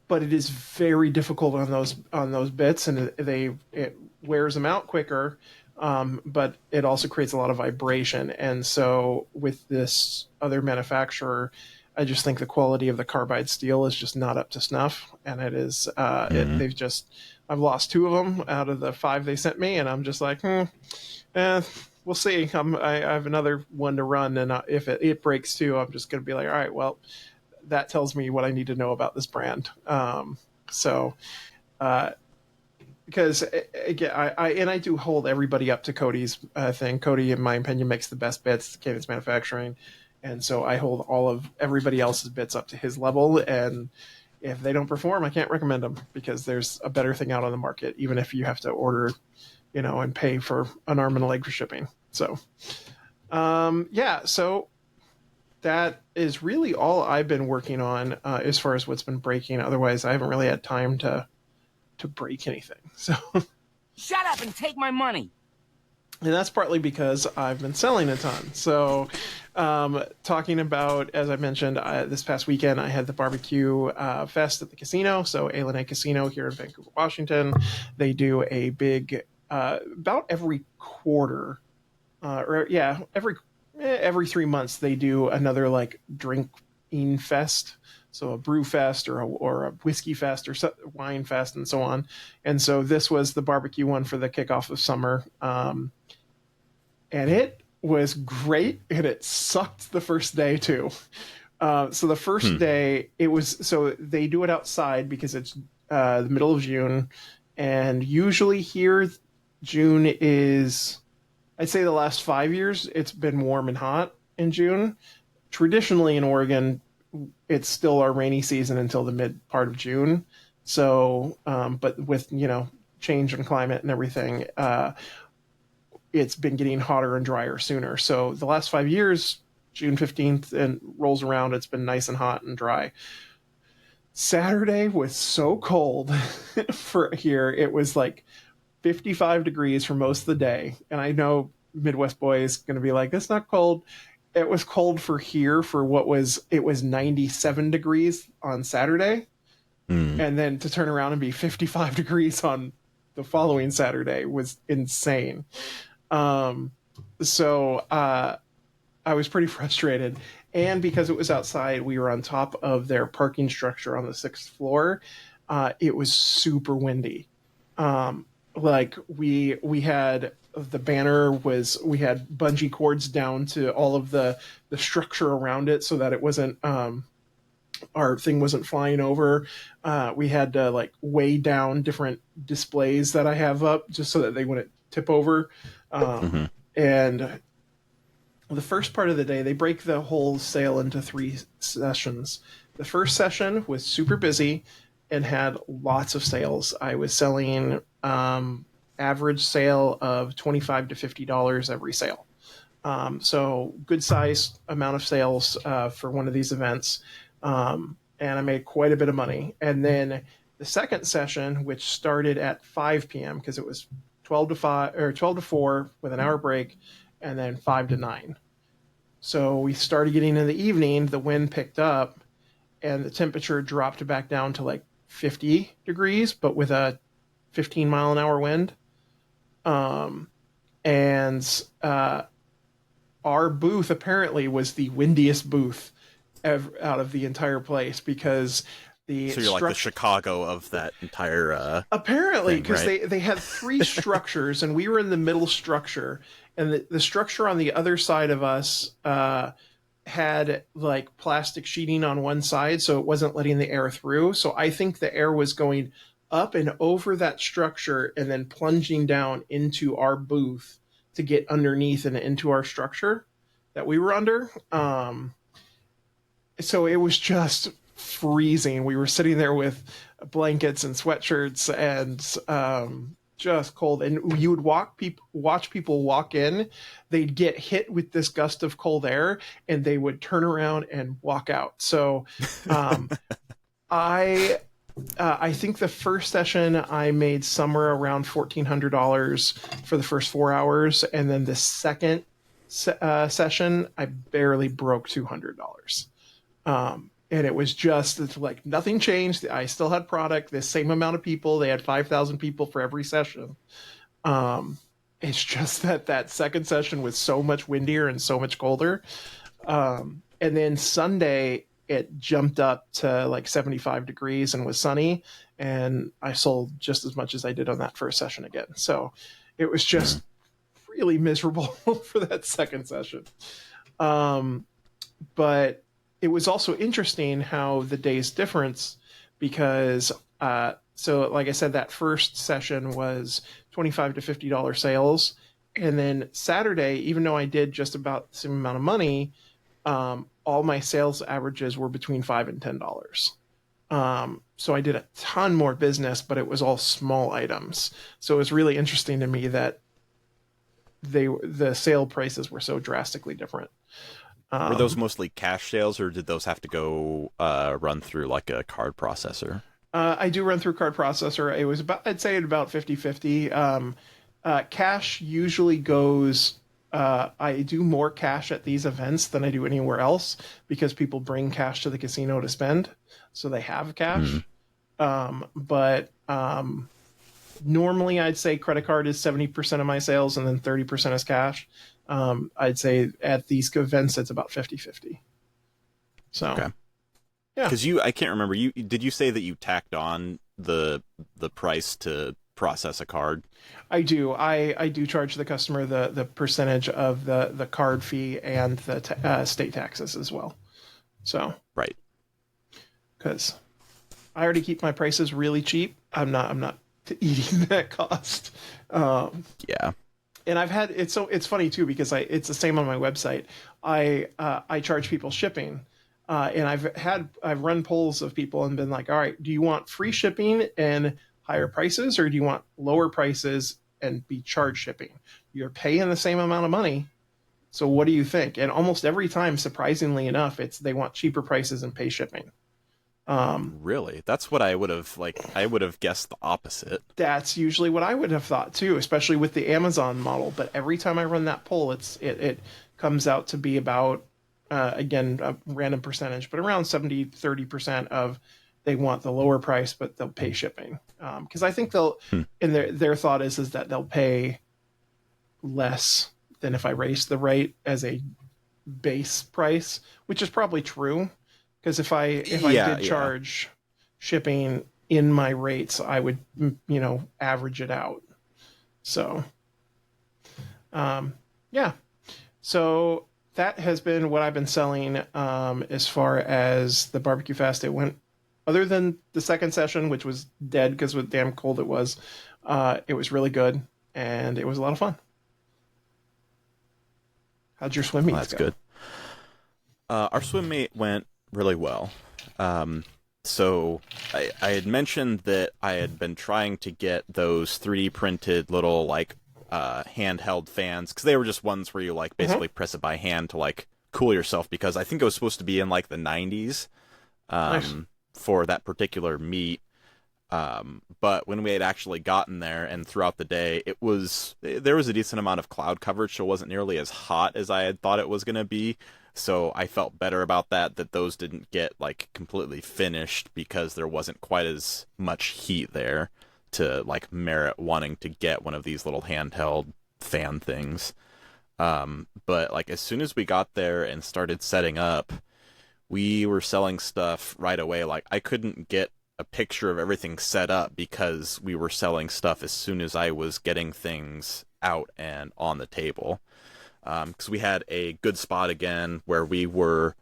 But it is very difficult on those bits, and it wears them out quicker. But it also creates a lot of vibration. And so with this other manufacturer, I just think the quality of the carbide steel is just not up to snuff. And it is, I've lost 2 of them out of the 5 they sent me, and I'm just like, we'll see. I have another one to run, and if it breaks too, I'm just going to be like, all right, well, that tells me what I need to know about this brand. Because again, I do hold everybody up to Cody's thing. Cody, in my opinion, makes the best bits, Cadence Manufacturing, and so I hold all of everybody else's bits up to his level. And if they don't perform, I can't recommend them, because there's a better thing out on the market, even if you have to order, and pay for an arm and a leg for shipping. So, so that is really all I've been working on as far as what's been breaking. Otherwise, I haven't really had time to break anything. So, Shut up and take my money. and that's partly because I've been selling a ton. So, talking about, as I mentioned, this past weekend, I had the barbecue fest at the casino. So, A-Lene Casino here in Vancouver, Washington, they do a big, about every quarter, every 3 months, they do another like drinking fest. So a brew fest or a whiskey fest or wine fest and so on. And so this was the barbecue one for the kickoff of summer. And it was great, and it sucked the first day too. So the first day, so they do it outside because it's the middle of June. And usually here, June is, I'd say the last 5 years, it's been warm and hot in June. Traditionally in Oregon, it's still our rainy season until the mid part of June. So, but with, change in climate and everything, it's been getting hotter and drier sooner. So the last 5 years, June 15th and rolls around, it's been nice and hot and dry. Saturday was so cold for here. It was like 55 degrees for most of the day. And I know Midwest boy is going to be like, that's not cold. It was cold for here it was 97 degrees on Saturday. And then to turn around and be 55 degrees on the following Saturday was insane. So I was pretty frustrated. And because it was outside, we were on top of their parking structure on the 6th floor. It was super windy. Like we had the banner we had bungee cords down to all of the structure around it so that it wasn't our thing wasn't flying over. We had to like weigh down different displays that I have up just so that they wouldn't tip over. And the first part of the day, they break the whole sale into 3 sessions. The first session was super busy and had lots of sales. I was selling average sale of $25 to $50 every sale. So good size amount of sales for one of these events. And I made quite a bit of money. And then the second session, which started at 5 p.m. because it was 12 to 5 or 12 to 4 with an hour break, and then 5 to 9. So we started getting in the evening, the wind picked up and the temperature dropped back down to like 50 degrees, but with a 15 mile an hour wind. Our booth apparently was the windiest booth out of the entire place because So you're like the Chicago of that entire apparently because right? they had 3 structures and we were in the middle structure, and the structure on the other side of us had like plastic sheeting on one side, so it wasn't letting the air through. So I think the air was going up and over that structure and then plunging down into our booth to get underneath and into our structure that we were under. So it was just freezing. We were sitting there with blankets and sweatshirts and just cold. And you would watch people walk in. They'd get hit with this gust of cold air and they would turn around and walk out. So I think the first session I made somewhere around $1,400 for the first 4 hours, and then the second session I barely broke $200. And it was just like nothing changed. I still had product, the same amount of people. They had 5,000 people for every session. It's just that second session was so much windier and so much colder. And then Sunday, it jumped up to like 75 degrees and was sunny, and I sold just as much as I did on that first session again. So it was just really miserable for that second session. But it was also interesting how the day's difference, because so like I said, that first session was $25 to $50 sales, and then Saturday, even though I did just about the same amount of money, all my sales averages were between $5 and $10. So I did a ton more business, but it was all small items. So it was really interesting to me that the sale prices were so drastically different. Were those mostly cash sales, or did those have to go run through like a card processor? I do run through card processor. It was I'd say about 50-50. Cash usually goes, I do more cash at these events than I do anywhere else because people bring cash to the casino to spend. So they have cash. But normally I'd say credit card is 70% of my sales and then 30% is cash. I'd say at these events, it's about 50-50. So, okay. Yeah. Because I can't remember, did you say that you tacked on the price to process a card? I do. I do charge the customer the percentage of the card fee and the state taxes as well. So, right. Because I already keep my prices really cheap. I'm not eating that cost. Yeah. And I've had it's funny too because it's the same on my website. I charge people shipping, and I've run polls of people and been like, all right, do you want free shipping and higher prices, or do you want lower prices and be charged shipping? You're paying the same amount of money, so what do you think? And almost every time, surprisingly enough, they want cheaper prices and pay shipping. Really? That's what I would have guessed the opposite. That's usually what I would have thought too, especially with the Amazon model. But every time I run that poll, it comes out to be about, again, a random percentage, but around 70-30% of they want the lower price, but they'll pay shipping. Because I think and their thought is that they'll pay less than if I raise the rate as a base price, which is probably true. Because if I did charge shipping in my rates, I would, average it out. So, yeah. So that has been what I've been selling as far as the barbecue fest. It went, other than the second session, which was dead because of how damn cold it was really good, and it was a lot of fun. How'd your swim meet That's go? good. Our swim meet went really well. So I had mentioned that I had been trying to get those 3D printed little like handheld fans, because they were just ones where you like basically press it by hand to like cool yourself, because I think it was supposed to be in like the 90s Nice. for that particular meet. But when we had actually gotten there and throughout the day, there was a decent amount of cloud coverage, so it wasn't nearly as hot as I had thought it was going to be. So I felt better about that those didn't get like completely finished, because there wasn't quite as much heat there to like merit wanting to get one of these little handheld fan things. But like as soon as we got there and started setting up, we were selling stuff right away. Like I couldn't get a picture of everything set up because we were selling stuff as soon as I was getting things out and on the table. Because we had a good spot again where we were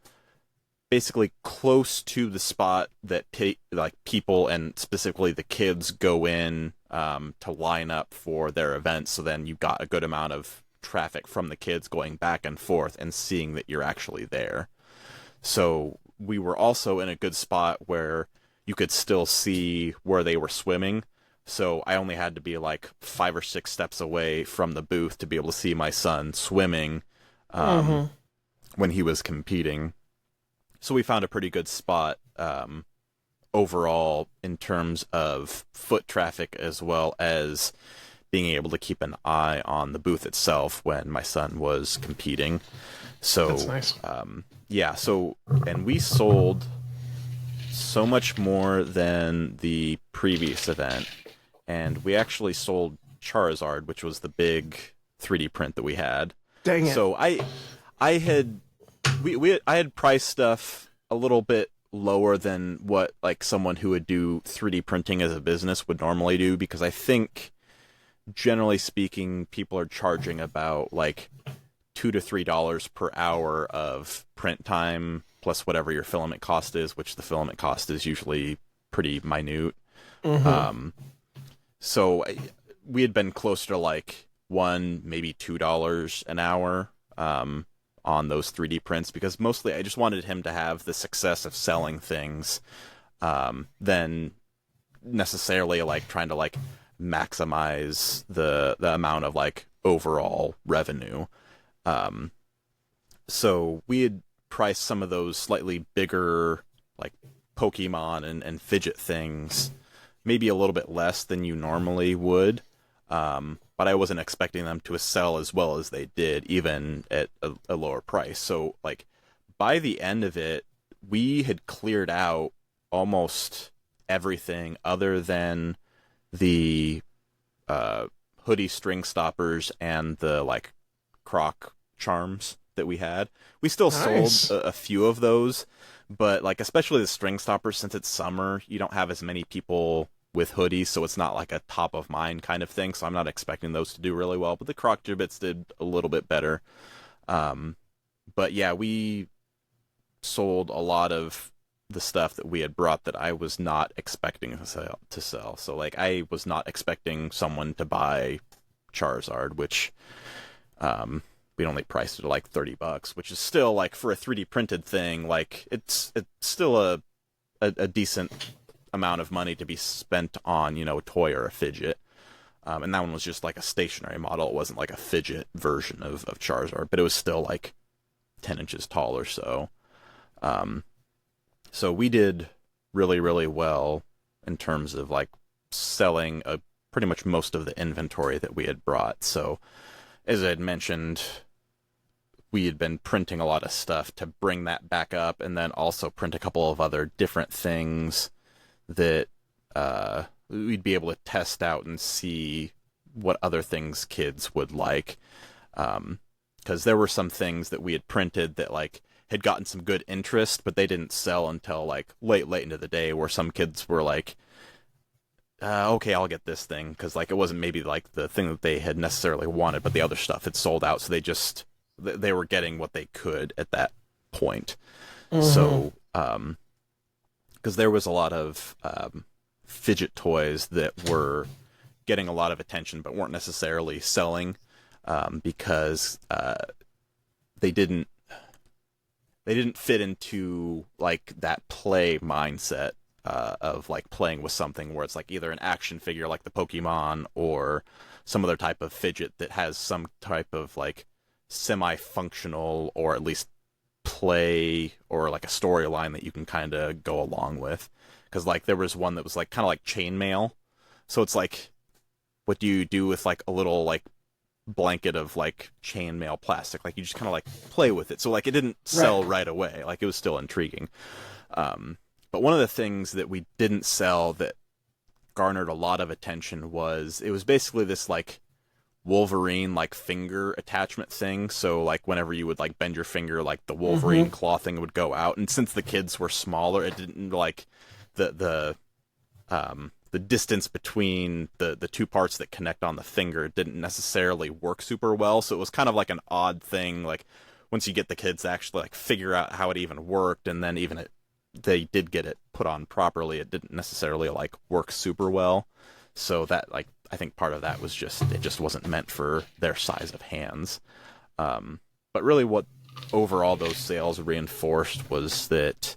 basically close to the spot that people and specifically the kids go in to line up for their events. So then you got a good amount of traffic from the kids going back and forth and seeing that you're actually there. So we were also in a good spot where you could still see where they were swimming. So I only had to be like 5 or 6 steps away from the booth to be able to see my son swimming when he was competing. So we found a pretty good spot overall in terms of foot traffic, as well as being able to keep an eye on the booth itself when my son was competing. So That's nice. Yeah, so, and we sold so much more than the previous event, and we actually sold Charizard, which was the big 3D print that we had. Dang it. So I had priced stuff a little bit lower than what like someone who would do 3D printing as a business would normally do, because I think generally speaking people are charging about like $2 to $3 per hour of print time plus whatever your filament cost is, which the filament cost is usually pretty minute. So we had been closer to like $1, maybe $2 an hour on those 3D prints, because mostly I just wanted him to have the success of selling things than necessarily like trying to like maximize the amount of like overall revenue. So we had priced some of those slightly bigger like Pokemon and fidget things maybe a little bit less than you normally would, but I wasn't expecting them to sell as well as they did, even at a lower price. So like by the end of it, we had cleared out almost everything other than the hoodie string stoppers and the like croc charms that we had. We still Nice. sold a few of those, but like especially the string stoppers, since it's summer, you don't have as many people with hoodies, so it's not like a top of mind kind of thing, so I'm not expecting those to do really well, but the croc gibbets did a little bit better. But yeah, we sold a lot of the stuff that we had brought that I was not expecting to sell. So like I was not expecting someone to buy Charizard, which we only priced it at like $30, which is still like for a 3D printed thing, like it's still a decent amount of money to be spent on, you know, a toy or a fidget. And that one was just like a stationary model. It wasn't like a fidget version of Charizard, but it was still like 10 inches tall or so. So we did really, really well in terms of like selling pretty much most of the inventory that we had brought. So as I had mentioned, we had been printing a lot of stuff to bring that back up, and then also print a couple of other different things that we'd be able to test out and see what other things kids would like. Because there were some things that we had printed that like had gotten some good interest, but they didn't sell until like late into the day, where some kids were like, okay, I'll get this thing, because like it wasn't maybe like the thing that they had necessarily wanted, but the other stuff had sold out, so they just they were getting what they could at that point. Mhm. So, because there was a lot of fidget toys that were getting a lot of attention but weren't necessarily selling, because they didn't fit into like that play mindset of like playing with something where it's like either an action figure like the Pokemon or some other type of fidget that has some type of like semi-functional or at least play or like a storyline that you can kind of go along with. Because like there was one that was like kind of like chainmail, so it's like, what do you do with like a little like blanket of like chainmail plastic? Like you just kind of like play with it. So like it didn't sell right away. Like it was still intriguing. But one of the things that we didn't sell that garnered a lot of attention was, it was basically this like Wolverine like finger attachment thing. So like whenever you would like bend your finger, like the Wolverine claw thing would go out. And since the kids were smaller, it didn't like the distance between the two parts that connect on the finger didn't necessarily work super well. So it was kind of like an odd thing. Like once you get the kids to actually like figure out how it even worked, and then even they did get it put on properly, it didn't necessarily like work super well. So that like, I think part of that was just, it just wasn't meant for their size of hands. But really what overall those sales reinforced was that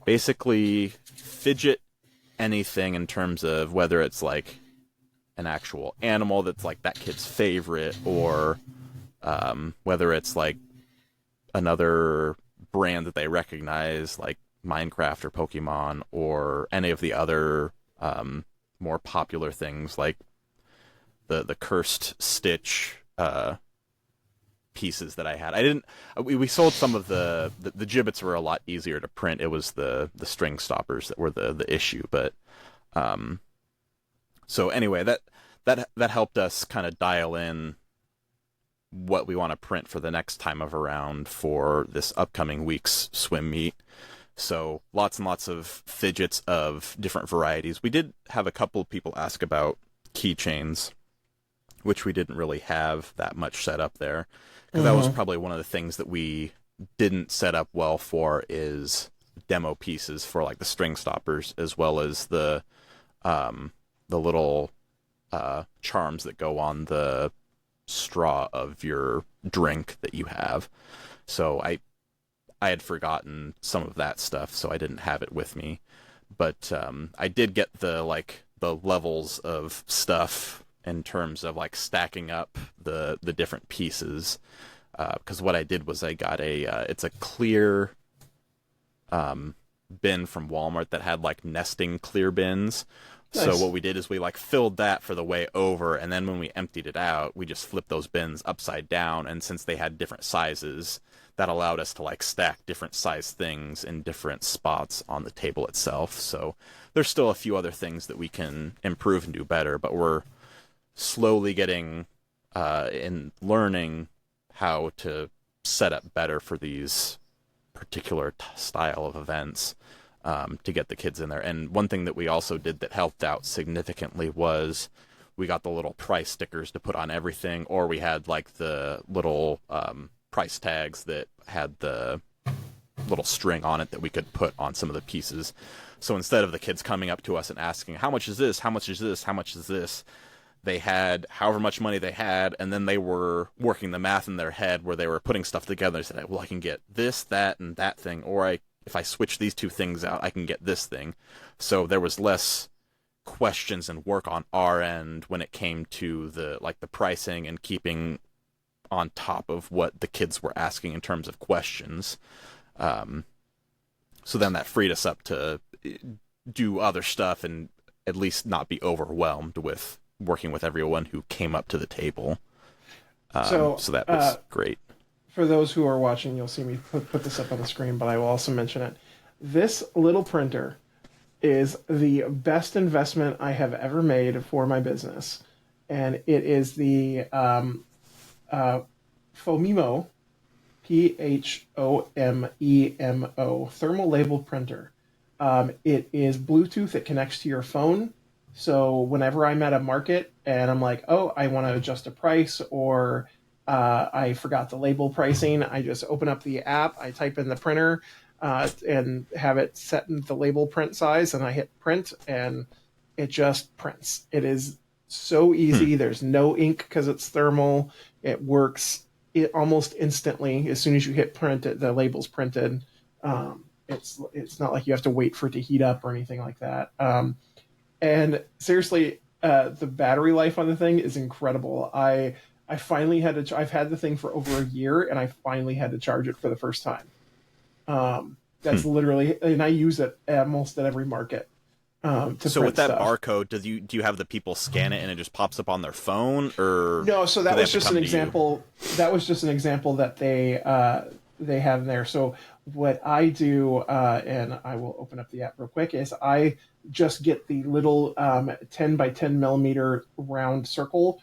basically fidget anything in terms of whether it's like an actual animal that's like that kid's favorite, or whether it's like another brand that they recognize like Minecraft or Pokemon, or any of the other more popular things like the Cursed Stitch pieces that I had. We sold some of the gibbets were a lot easier to print. It was the string stoppers that were the issue. But so anyway, that helped us kind of dial in what we want to print for the next time of around for this upcoming week's swim meet. So lots and lots of fidgets of different varieties. We did have a couple of people ask about keychains, which we didn't really have that much set up there. Because that was probably one of the things that we didn't set up well for, is demo pieces for like the string stoppers, as well as the little charms that go on the straw of your drink that you have. So I had forgotten some of that stuff, so I didn't have it with me. But I did get the levels of stuff in terms of like stacking up the different pieces. Because what I did was I got it's a clear bin from Walmart that had like nesting clear bins. Nice. So what we did is we like filled that for the way over, and then when we emptied it out, we just flipped those bins upside down. And since they had different sizes, that allowed us to like stack different size things in different spots on the table itself. So there's still a few other things that we can improve and do better, but we're slowly getting and learning how to set up better for these particular style of events, to get the kids in there. And one thing that we also did that helped out significantly was we got the little price stickers to put on everything, or we had like the little price tags that had the little string on it that we could put on some of the pieces. So instead of the kids coming up to us and asking, how much is this? How much is this? How much is this? They had however much money they had, and then they were working the math in their head where they were putting stuff together. They said, well, I can get this, that, and that thing, or if I switch these two things out, I can get this thing. So there was less questions and work on our end when it came to the pricing and keeping on top of what the kids were asking in terms of questions. So then that freed us up to do other stuff and at least not be overwhelmed with working with everyone who came up to the table. So that was great. For those who are watching, you'll see me put this up on the screen, but I will also mention it. This little printer is the best investment I have ever made for my business. And it is the Phomemo, Phomemo, thermal label printer. It is Bluetooth. It connects to your phone. So whenever I'm at a market and I'm like, oh, I want to adjust a price, or I forgot the label pricing. I just open up the app, I type in the printer, and have it set in the label print size, and I hit print, and it just prints. It is so easy. There's no ink because it's thermal. It works almost instantly. As soon as you hit print, the label's printed. It's not like you have to wait for it to heat up or anything like that. And seriously, the battery life on the thing is incredible. I finally had to. I've had the thing for over a year, and I finally had to charge it for the first time. That's literally, and I use it almost at every market. So with that stuff. barcode, do you have the people scan it and it just pops up on their phone, or no? So that was just an example. That was just an example that they have in there. So what I do, and I will open up the app real quick, is I just get the little 10 by 10 millimeter round circle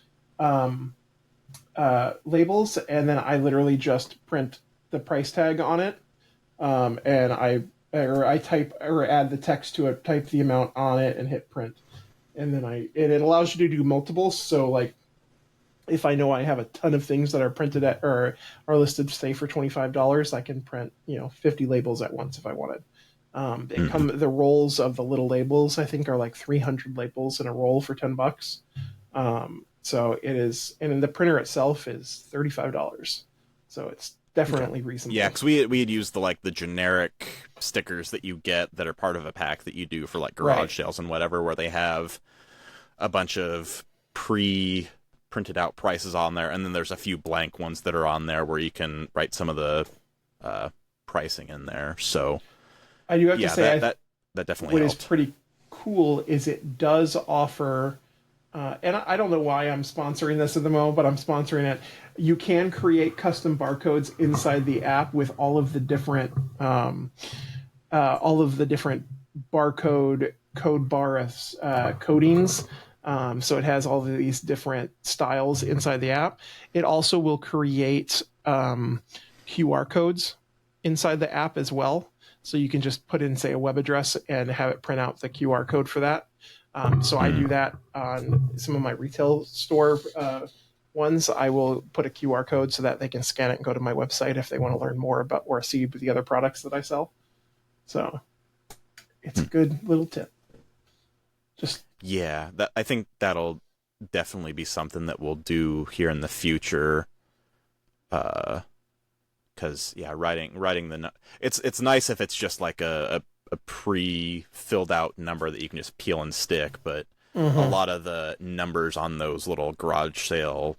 labels, and then I literally just print the price tag on it, and I type or add the text to it, type the amount on it, and hit print, and then it allows you to do multiples. So like, if I know I have a ton of things that are printed at or are listed, say for $25, I can print 50 labels at once if I wanted. The rolls of the little labels, I think, are like 300 labels in a roll for $10. So it is, and the printer itself is $35. So it's definitely reasonable. Yeah, because we had used the generic stickers that you get that are part of a pack that you do for like garage sales and whatever, where they have a bunch of printed out prices on there, and then there's a few blank ones that are on there where you can write some of the pricing in there. So I do have to say that definitely what helped. is pretty cool is it does offer, and I don't know why I'm sponsoring this at the moment, but I'm sponsoring it. You can create custom barcodes inside the app with all of the different barcode code bar codings. So it has all of these different styles inside the app. It also will create QR codes inside the app as well. So you can just put in, say, a web address and have it print out the QR code for that. So I do that on some of my retail store ones. I will put a QR code so that they can scan it and go to my website if they want to learn more about or see the other products that I sell. So it's a good little tip. Yeah, I think that'll definitely be something that we'll do here in the future. Because writing it's nice if it's just like a pre-filled out number that you can just peel and stick, but a lot of the numbers on those little garage sale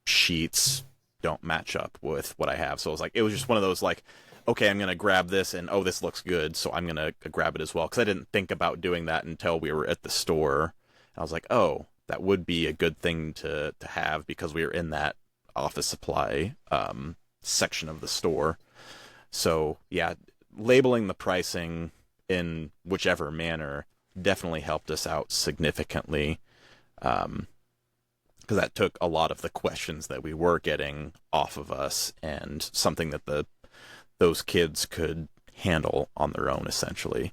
sheets don't match up with what I have. So it was just one of those like, okay, I'm going to grab this, and oh, this looks good, so I'm going to grab it as well. Because I didn't think about doing that until we were at the store. And I was like, oh, that would be a good thing to have, because we were in that office supply section of the store. So, yeah, labeling the pricing in whichever manner definitely helped us out significantly. Because that took a lot of the questions that we were getting off of us, and something that those kids could handle on their own, essentially.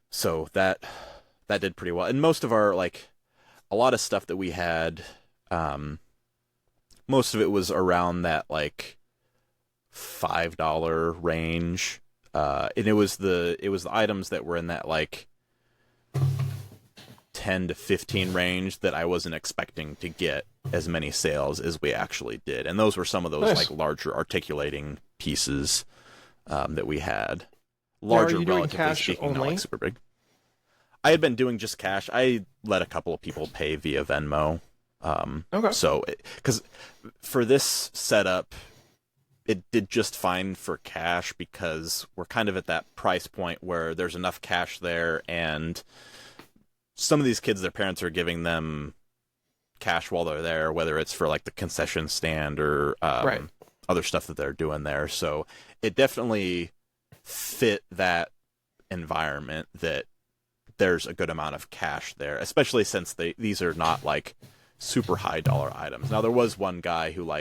So that did pretty well. And most of our, a lot of stuff that we had, most of it was around that, $5 range. And it was the items that were in that, 10 to 15 range that I wasn't expecting to get as many sales as we actually did. And those were some of those, larger articulating pieces that we had. Larger, now, are you doing relatively cash speaking, only? not super big. I had been doing just cash. I let a couple of people pay via Venmo. Okay. So, because for this setup, it did just fine for cash, because we're kind of at that price point where there's enough cash there, and some of these kids, their parents are giving them cash while they're there, whether it's for the concession stand or other stuff that they're doing there. So it definitely fit that environment that there's a good amount of cash there, especially since these are not super high dollar items. Now, there was one guy who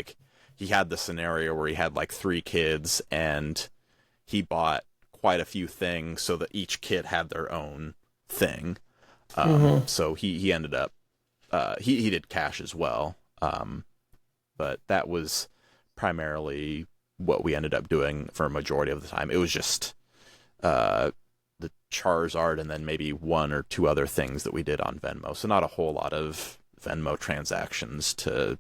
he had the scenario where he had 3 kids, and he bought quite a few things so that each kid had their own thing. So he ended up he did cash as well. But that was primarily what we ended up doing for a majority of the time. It was just the Charizard and then maybe one or two other things that we did on Venmo. So not a whole lot of Venmo transactions to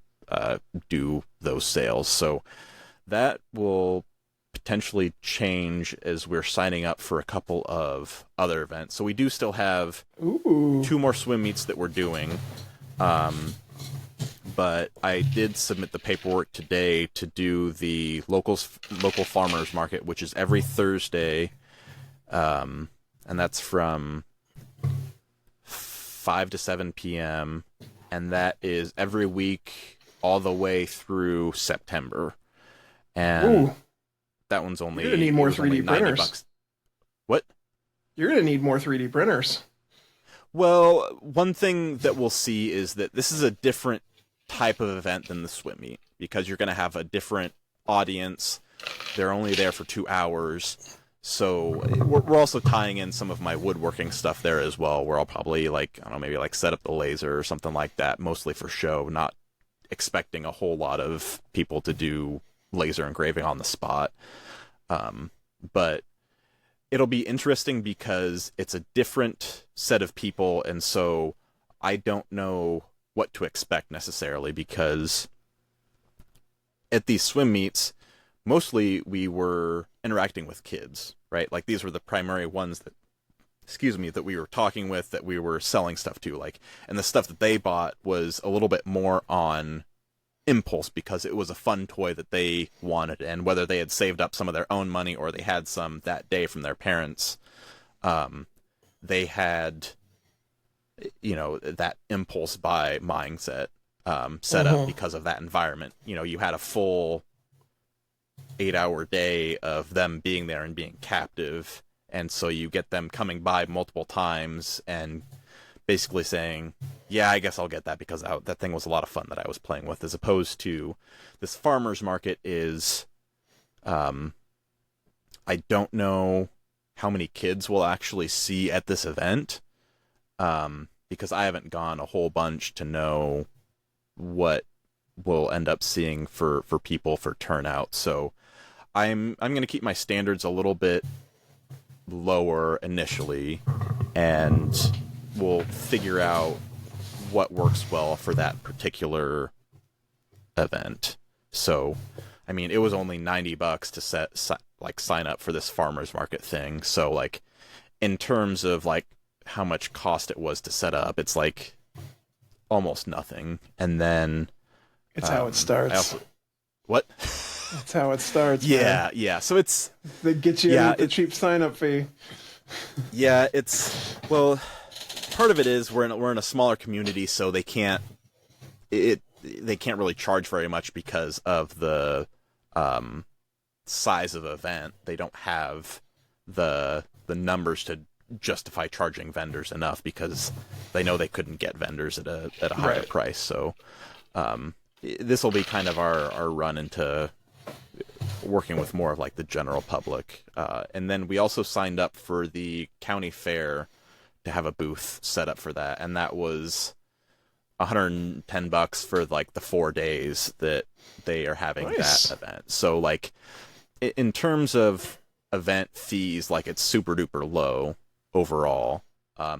do those sales. So that will potentially change as we're signing up for a couple of other events. So we do still have two more swim meets that we're doing. But I did submit the paperwork today to do the local farmers market, which is every Thursday. And that's from 5 to 7 p.m. And that is every week all the way through September. And that one's only... You're going to need more 3D printers. $90. What? You're going to need more 3D printers. Well, one thing that we'll see is that this is a different type of event than the swim meet, because you're going to have a different audience. They're only there for 2 hours. So we're also tying in some of my woodworking stuff there as well, where I'll probably, like, I don't know, maybe like set up the laser or something like that, mostly for show, not expecting a whole lot of people to do laser engraving on the spot. But it'll be interesting because it's a different set of people, and so I don't know what to expect necessarily, because at these swim meets, mostly we were interacting with kids, right? Like, these were the primary ones that, that we were talking with, that we were selling stuff to, like, and the stuff that they bought was a little bit more on impulse because it was a fun toy that they wanted, and whether they had saved up some of their own money or they had some that day from their parents, they had, that impulse buy mindset set up because of that environment. You had a full 8-hour day of them being there and being captive, and so you get them coming by multiple times and basically saying, yeah, I guess I'll get that because that thing was a lot of fun that I was playing with, as opposed to this farmer's market is, I don't know how many kids we'll actually see at this event, because I haven't gone a whole bunch to know what we'll end up seeing for people for turnout. So I'm going to keep my standards a little bit lower initially, and we'll figure out what works well for that particular event. So, I mean, it was only $90 to sign up for this farmer's market thing. So, like, in terms of like how much cost it was to set up, it's like almost nothing. And then it's how it starts. What? That's how it starts. Yeah, man. yeah. So it's they get you with the cheap sign-up fee. Yeah, part of it is we're in a smaller community, so they can't really charge very much because of the size of event. They don't have the numbers to justify charging vendors enough, because they know they couldn't get vendors at a higher price. So this will be kind of our run into working with more of like the general public. And then we also signed up for the county fair to have a booth set up for that, and that was $110 for like the 4 days that they are having that event. So like in terms of event fees, like it's super duper low overall.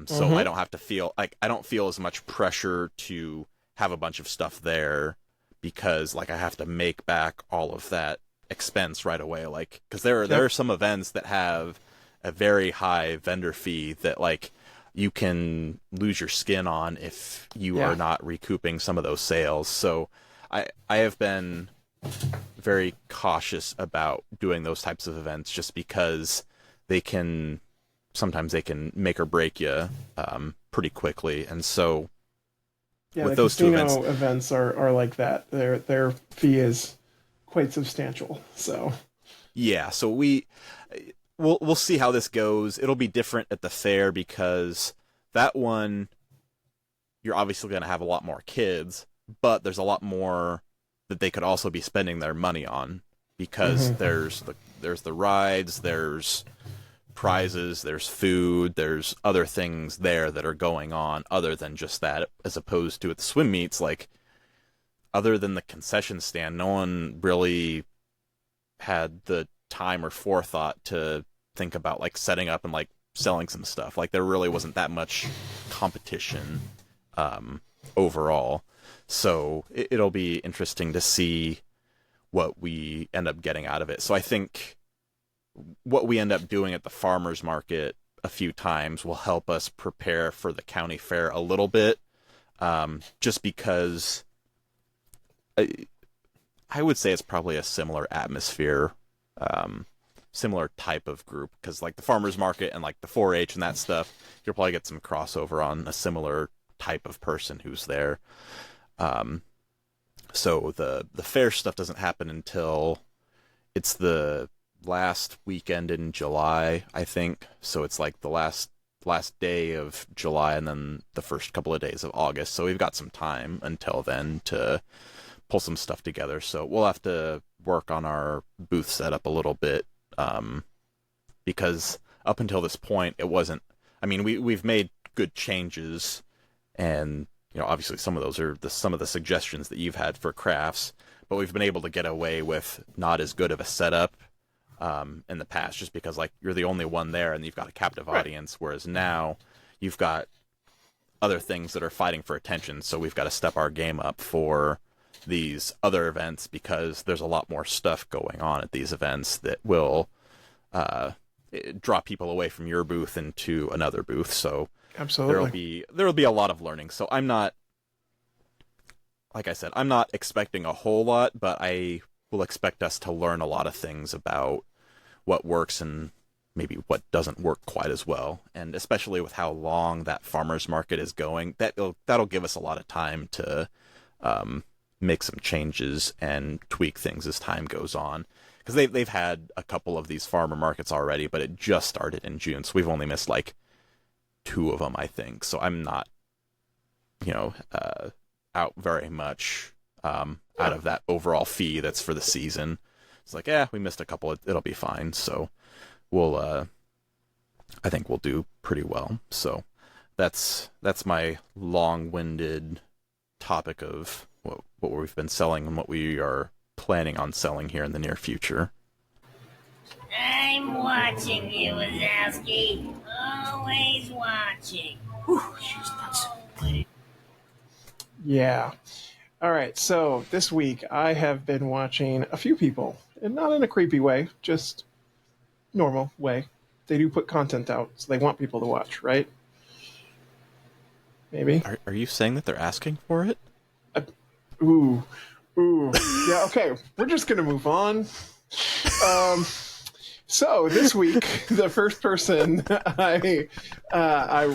So I don't have to feel like I don't feel as much pressure to have a bunch of stuff there, because like I have to make back all of that expense right away. Like, because there are some events that have a very high vendor fee that like you can lose your skin on if you are not recouping some of those sales. So I have been very cautious about doing those types of events, just because sometimes they can make or break you pretty quickly. And so with those two events are like that. Their fee is quite substantial. So yeah, so we'll see how this goes. It'll be different at the fair, because that one you're obviously going to have a lot more kids, but there's a lot more that they could also be spending their money on, because there's the rides, there's prizes, there's food, there's other things there that are going on other than just that, as opposed to at the swim meets, like other than the concession stand, no one really had the time or forethought to think about like setting up and like selling some stuff. Like there really wasn't that much competition overall. So it'll be interesting to see what we end up getting out of it. So I think what we end up doing at the farmers market a few times will help us prepare for the county fair a little bit, just because I would say it's probably a similar atmosphere, similar type of group, because like the farmers market and like the 4-H and that stuff, you'll probably get some crossover on a similar type of person who's there. So the fair stuff doesn't happen until it's the last weekend in July, I think. So it's like the last day of July and then the first couple of days of August. So we've got some time until then to pull some stuff together. So we'll have to work on our booth setup a little bit, because up until this point it wasn't. I mean, we've made good changes, and you know, obviously some of those are some of the suggestions that you've had for crafts, but we've been able to get away with not as good of a setup in the past, just because like you're the only one there and you've got a captive audience, whereas now you've got other things that are fighting for attention. So we've got to step our game up for these other events, because there's a lot more stuff going on at these events that will draw people away from your booth into another booth. So absolutely, there'll be a lot of learning. So I'm not, like I said, I'm not expecting a whole lot, but I will expect us to learn a lot of things about what works and maybe what doesn't work quite as well. And especially with how long that farmers market is going, that'll give us a lot of time to make some changes and tweak things as time goes on. Because they've had a couple of these farmer markets already, but it just started in June, so we've only missed like 2 of them, I think. So I'm not, out very much out of that overall fee that's for the season. It's like, we missed a couple. It'll be fine. So I think we'll do pretty well. So that's my long-winded topic of what we've been selling and what we are planning on selling here in the near future. I'm watching you, Wazowski. Always watching. Whew, she's nuts. Yeah. All right. So this week I have been watching a few people, and not in a creepy way, just normal way. They do put content out, so they want people to watch, right? Maybe. Are you saying that they're asking for it? Ooh. Yeah. Okay. We're just gonna move on. So this week, the first person I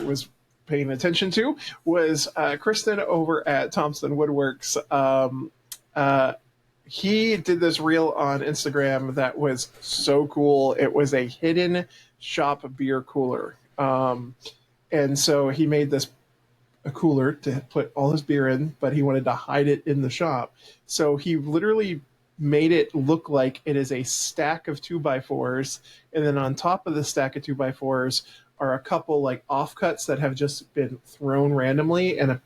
was paying attention to was Kristen over at Thompson Woodworks. He did this reel on Instagram that was so cool. It was a hidden shop beer cooler. And so he made a cooler to put all his beer in, but he wanted to hide it in the shop. So he literally made it look like it is a stack of 2x4s, and then on top of the stack of 2x4s are a couple like offcuts that have just been thrown randomly, and a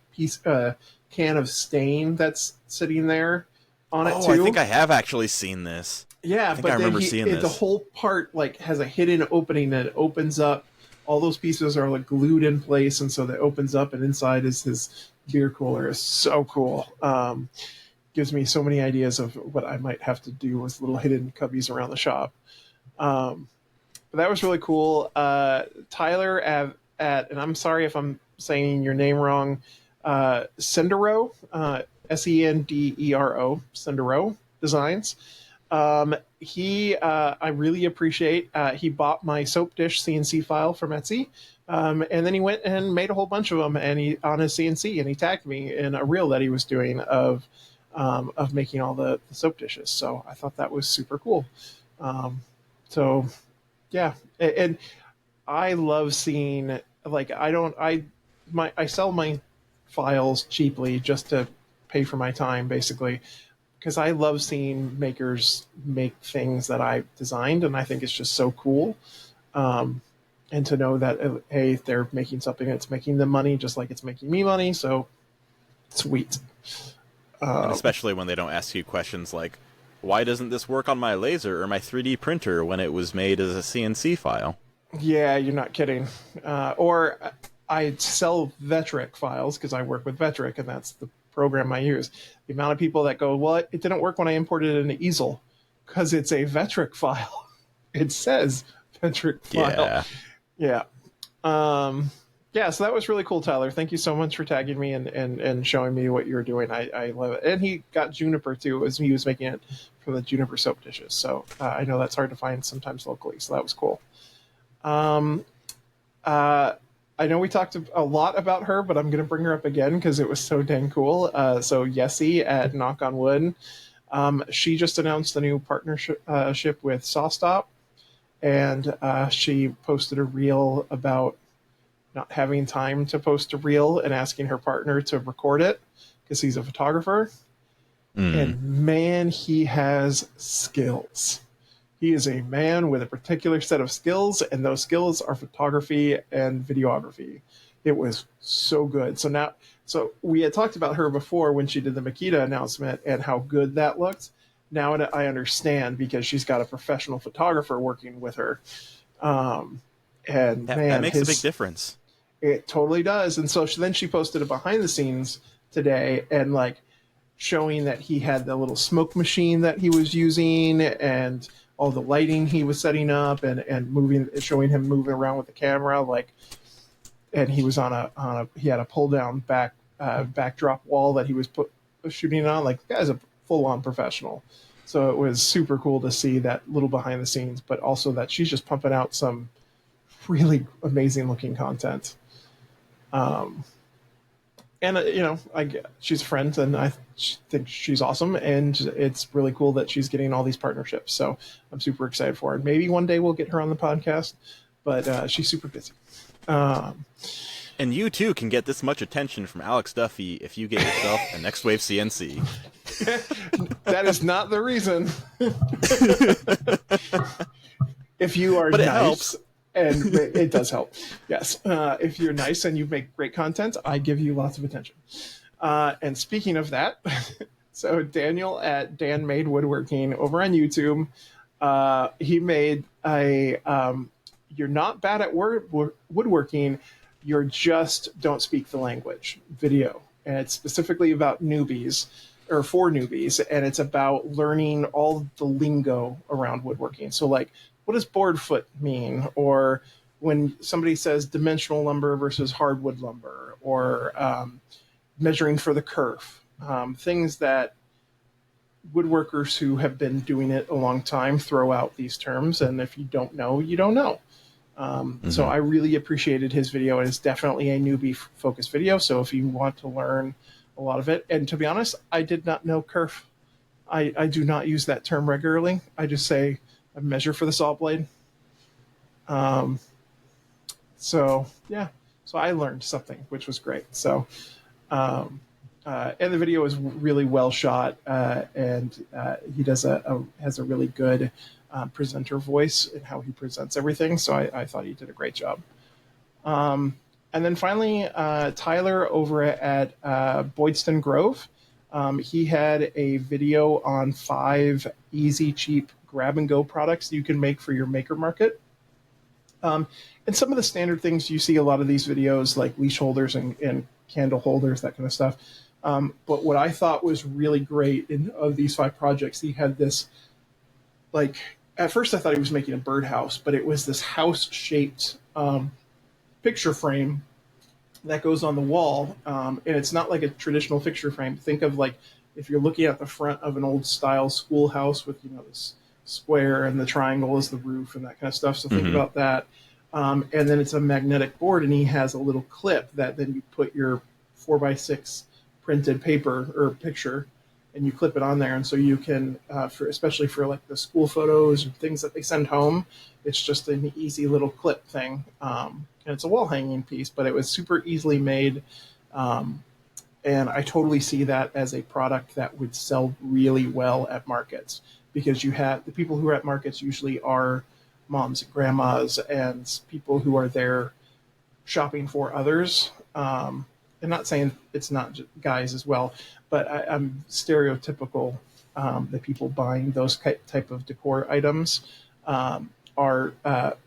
can of stain that's sitting there on it too. I think I have actually seen this. Yeah, I remember seeing this. The whole part like has a hidden opening that opens up. All those pieces are like glued in place, and so that opens up, and inside is his beer cooler. It's so cool. Gives me so many ideas of what I might have to do with little hidden cubbies around the shop. But that was really cool. Tyler and I'm sorry if I'm saying your name wrong, Sendero, Sendero, Sendero Designs. I really appreciate, he bought my soap dish CNC file from Etsy. And then he went and made a whole bunch of them on his CNC, and he tagged me in a reel that he was doing of making all the soap dishes. So I thought that was super cool. So yeah. And I love seeing, like, I sell my files cheaply just to pay for my time, basically, because I love seeing makers make things that I designed, and I think it's just so cool. And to know that, hey, they're making something that's making them money just like it's making me money, so sweet. And especially when they don't ask you questions like, why doesn't this work on my laser or my 3D printer when it was made as a CNC file? Yeah, you're not kidding. Or I sell Vectric files because I work with Vectric, and that's the program I use. The amount of people that go, well, it didn't work when I imported it into Easel because it's a Vectric file. It says Vectric file. Yeah. Yeah, so that was really cool, Tyler. Thank you so much for tagging me and showing me what you're doing. I love it. And he got Juniper, too, as he was making it for the Juniper soap dishes. So I know that's hard to find sometimes locally, so that was cool. I know we talked a lot about her, but I'm going to bring her up again because it was so dang cool. So Yessie at Knock on Wood, she just announced a new partnership with SawStop, and she posted a reel about not having time to post a reel and asking her partner to record it because he's a photographer. And man, he has skills. He is a man with a particular set of skills, and those skills are photography and videography. It was so good. So we had talked about her before when she did the Makita announcement and how good that looked. Now I understand because she's got a professional photographer working with her. And that makes a big difference. It totally does. And so then she posted a behind the scenes today and like showing that he had the little smoke machine that he was using and all the lighting he was setting up and showing him moving around with the camera, and he was he had a pull down backdrop wall that he was shooting on. Like the guy's a full on professional. So it was super cool to see that little behind the scenes, but also that she's just pumping out some really amazing looking content. And she's a friend, and I think she's awesome, and it's really cool that she's getting all these partnerships. So I'm super excited for her. Maybe one day we'll get her on the podcast, but she's super busy. And you too can get this much attention from Alex Duffy if you get yourself a Next Wave CNC. That is not the reason. If you are but it nice. Helps. And it does help. Yes. If you're nice and you make great content, I give you lots of attention. And speaking of that, so Daniel at Dan Made Woodworking over on YouTube, he made a you're not bad at woodworking, you're just don't speak the language video. And it's specifically about newbies or for newbies. And it's about learning all the lingo around woodworking. So like, what does board foot mean? Or when somebody says dimensional lumber versus hardwood lumber, or measuring for the kerf, things that woodworkers who have been doing it a long time throw out these terms. And if you don't know, you don't know. So I really appreciated his video, and it's definitely a newbie focused video. So if you want to learn a lot of it, and to be honest, I did not know kerf. I do not use that term regularly. I just say, a measure for the saw blade. So I learned something, which was great. So, and the video is really well shot, and he has a really good presenter voice in how he presents everything. So I thought he did a great job. And then finally, Tyler over at Boydston Grove, he had a video on 5 easy, cheap grab-and-go products you can make for your maker market. And some of the standard things, you see a lot of these videos, like leash holders and candle holders, that kind of stuff. But what I thought was really great of these 5 projects, he had this, like, at first I thought he was making a birdhouse, but it was this house-shaped picture frame that goes on the wall. And it's not like a traditional picture frame. Think of, like, if you're looking at the front of an old-style schoolhouse with, this square and the triangle is the roof and that kind of stuff. So think about that. And then it's a magnetic board, and he has a little clip that then you put your 4x6 printed paper or picture, and you clip it on there. And so you can, especially for like the school photos and things that they send home, it's just an easy little clip thing. And it's a wall hanging piece, but it was super easily made. And I totally see that as a product that would sell really well at markets, because you have the people who are at markets usually are moms and grandmas and people who are there shopping for others. and not saying it's not guys as well, but I'm stereotypical that people buying those type of decor items are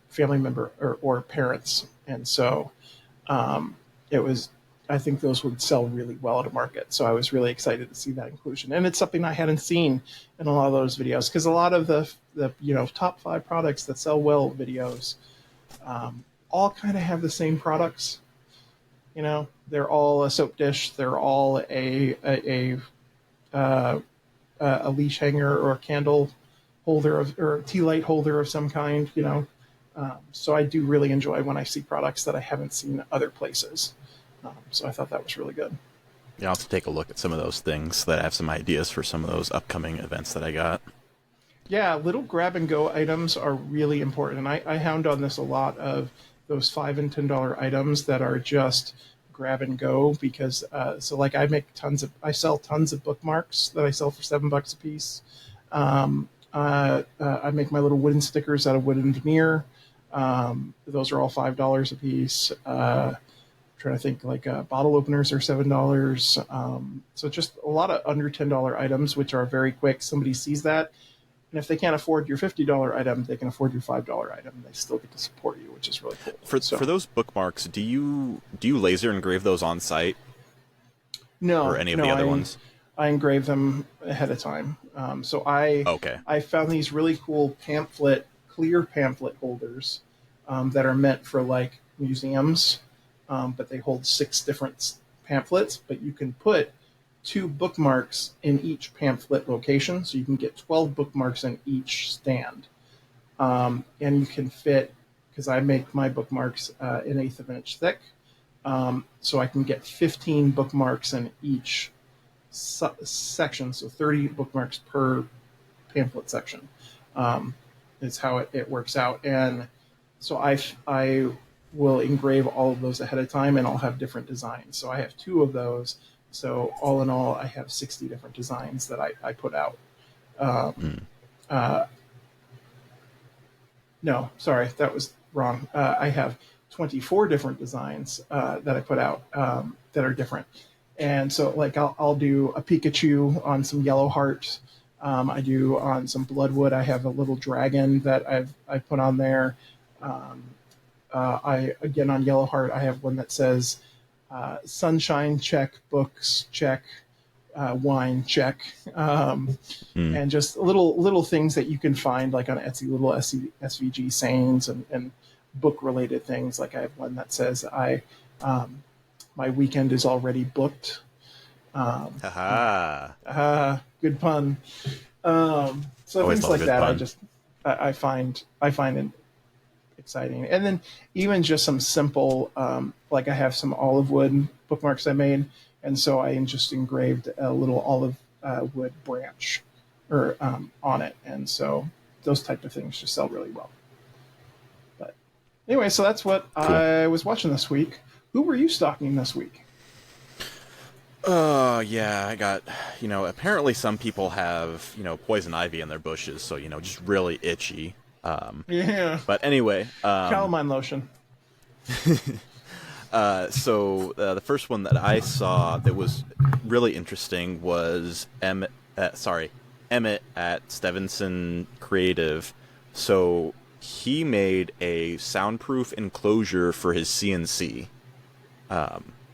family member or parents, and so it was. I think those would sell really well at a market. So I was really excited to see that inclusion, and it's something I hadn't seen in a lot of those videos because a lot of the top 5 products that sell well videos all kind of have the same products. They're all a soap dish. They're all a leash hanger or a candle holder or a tea light holder of some kind. So I do really enjoy when I see products that I haven't seen other places. So I thought that was really good. Yeah, I'll have to take a look at some of those things that I have some ideas for some of those upcoming events that I got. Yeah, little grab and go items are really important. And I hound on this a lot of those $5 and $10 items that are just grab and go because so like I sell tons of bookmarks that I sell for $7 a piece. I make my little wooden stickers out of wooden veneer. Those are all $5 a piece. Trying to think, like bottle openers are $7. So just a lot of under $10 items, which are very quick. Somebody sees that, and if they can't afford your $50 item, they can afford your $5 item. And they still get to support you, which is really cool. For those bookmarks, do you laser engrave those on site? No, or any of the other ones? I engrave them ahead of time. So I found these really cool clear pamphlet holders that are meant for like museums. But they hold 6 different pamphlets, but you can put 2 bookmarks in each pamphlet location, so you can get 12 bookmarks in each stand. And you can fit, because I make my bookmarks an 1/8 of an inch thick, so I can get 15 bookmarks in each section, so 30 bookmarks per pamphlet section is how it works out. And so I will engrave all of those ahead of time, and I'll have different designs. So I have 2 of those. So all in all, I have 60 different designs that I put out. No, sorry, that was wrong. I have 24 different designs that I put out that are different. And so like I'll do a Pikachu on some yellow heart. I do on some Bloodwood. I have a little dragon that I put on there. Again, on Yellow Heart, I have one that says sunshine check, books check, wine check, and just little things that you can find like on Etsy, little SVG sayings and book related things. Like I have one that says my weekend is already booked. Good pun. So Always things like that, pun. I find it exciting. And then even just some simple, like I have some olive wood bookmarks I made, and so I just engraved a little olive wood branch or on it, and so those type of things just sell really well. But anyway, so that's what I was watching this week. Who were you stalking this week? Yeah, I got, apparently some people have, poison ivy in their bushes, so, just really itchy. Yeah. But anyway, calamine lotion. So the first one that I saw that was really interesting was Emmett at Stevenson Creative. So he made a soundproof enclosure for his CNC,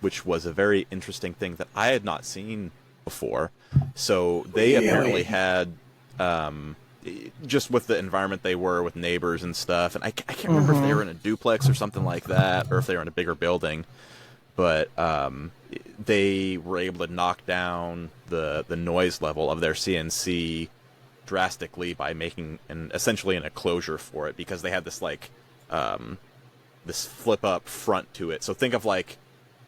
which was a very interesting thing that I had not seen before. So they apparently had, just with the environment they were with neighbors and stuff, and I can't remember if they were in a duplex or something like that, or if they were in a bigger building, but they were able to knock down the noise level of their CNC drastically by making essentially an enclosure for it, because they had this this flip up front to it. So think of like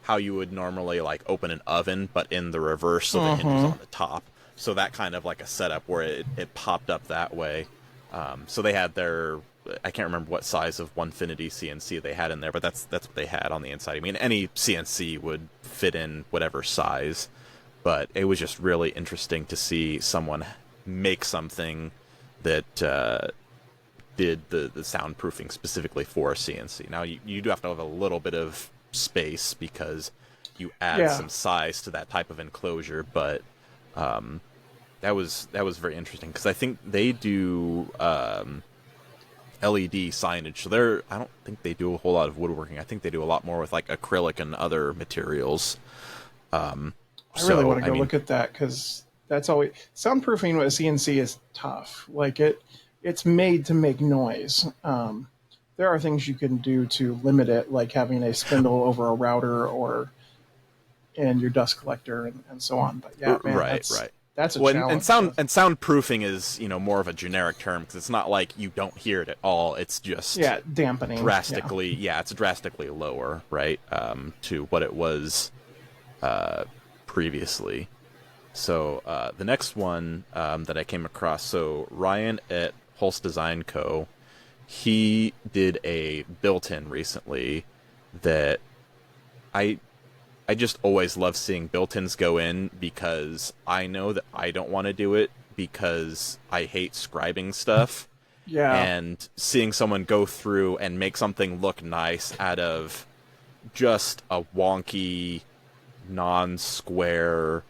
how you would normally like open an oven, but in the reverse, so the hinge is on the top. So that kind of like a setup where it popped up that way. So they had their, I can't remember what size of Onefinity CNC they had in there, but that's what they had on the inside. I mean, any CNC would fit in whatever size, but it was just really interesting to see someone make something that did the soundproofing specifically for a CNC. Now, you do have to have a little bit of space, because you add some size to that type of enclosure. But that was very interesting because I think they do LED signage. So I don't think they do a whole lot of woodworking. I think they do a lot more with like acrylic and other materials. I really want to go look at that because that's always soundproofing with a CNC is tough. Like it's made to make noise. There are things you can do to limit it, like having a spindle over a router and your dust collector and so on. But yeah, man, right. That's a challenge. And soundproofing is more of a generic term because it's not like you don't hear it at all. It's just dampening drastically. Yeah, it's drastically lower, right, to what it was previously. So the next one that I came across, so Ryan at Hulse Design Co., he did a built-in recently that I just always love seeing built-ins go in because I know that I don't want to do it because I hate scribing stuff. Yeah. And seeing someone go through and make something look nice out of just a wonky, non-square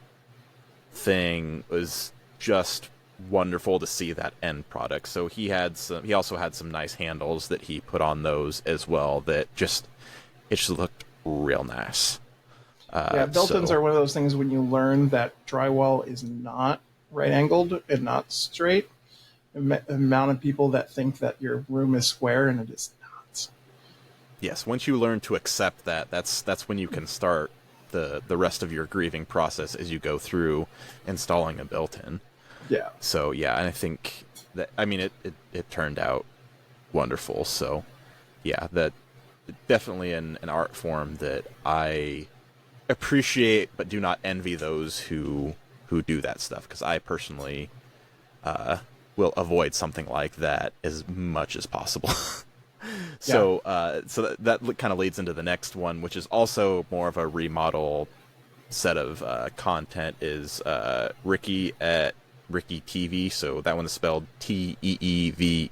thing was just wonderful to see that end product. So he also had some nice handles that he put on those as well that it just looked real nice. Built-ins are one of those things when you learn that drywall is not right-angled and not straight. The amount of people that think that your room is square and it is not. Yes, once you learn to accept that, that's when you can start the rest of your grieving process as you go through installing a built-in. Yeah. So yeah, and I think that it turned out wonderful. So yeah, that definitely an art form that I appreciate but do not envy those who do that stuff because I personally will avoid something like that as much as possible. So that kind of leads into the next one, which is also more of a remodel set of content, is Ricky at Ricky TV. So that one is spelled Teevee.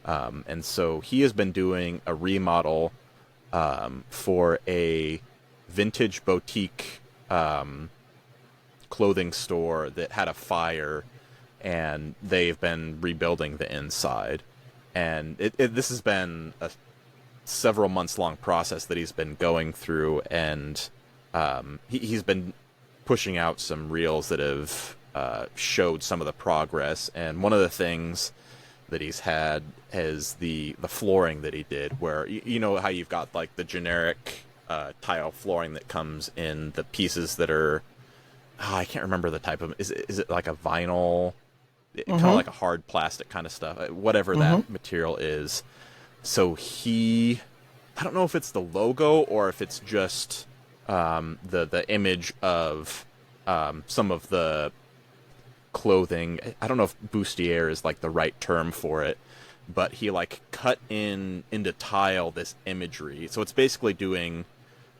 And so he has been doing a remodel for a vintage boutique clothing store that had a fire, and they've been rebuilding the inside. And this has been a several months long process that he's been going through, and he's been pushing out some reels that have showed some of the progress. And one of the things that he's had is the flooring that he did, where you know how you've got like the generic tile flooring that comes in the pieces that are I can't remember the type of is it like a vinyl, kind of like a hard plastic kind of stuff, whatever that material is. So I don't know if it's the logo or if it's just the image of some of the clothing. I don't know if bustier is like the right term for it, but he like cut into tile this imagery. So it's basically doing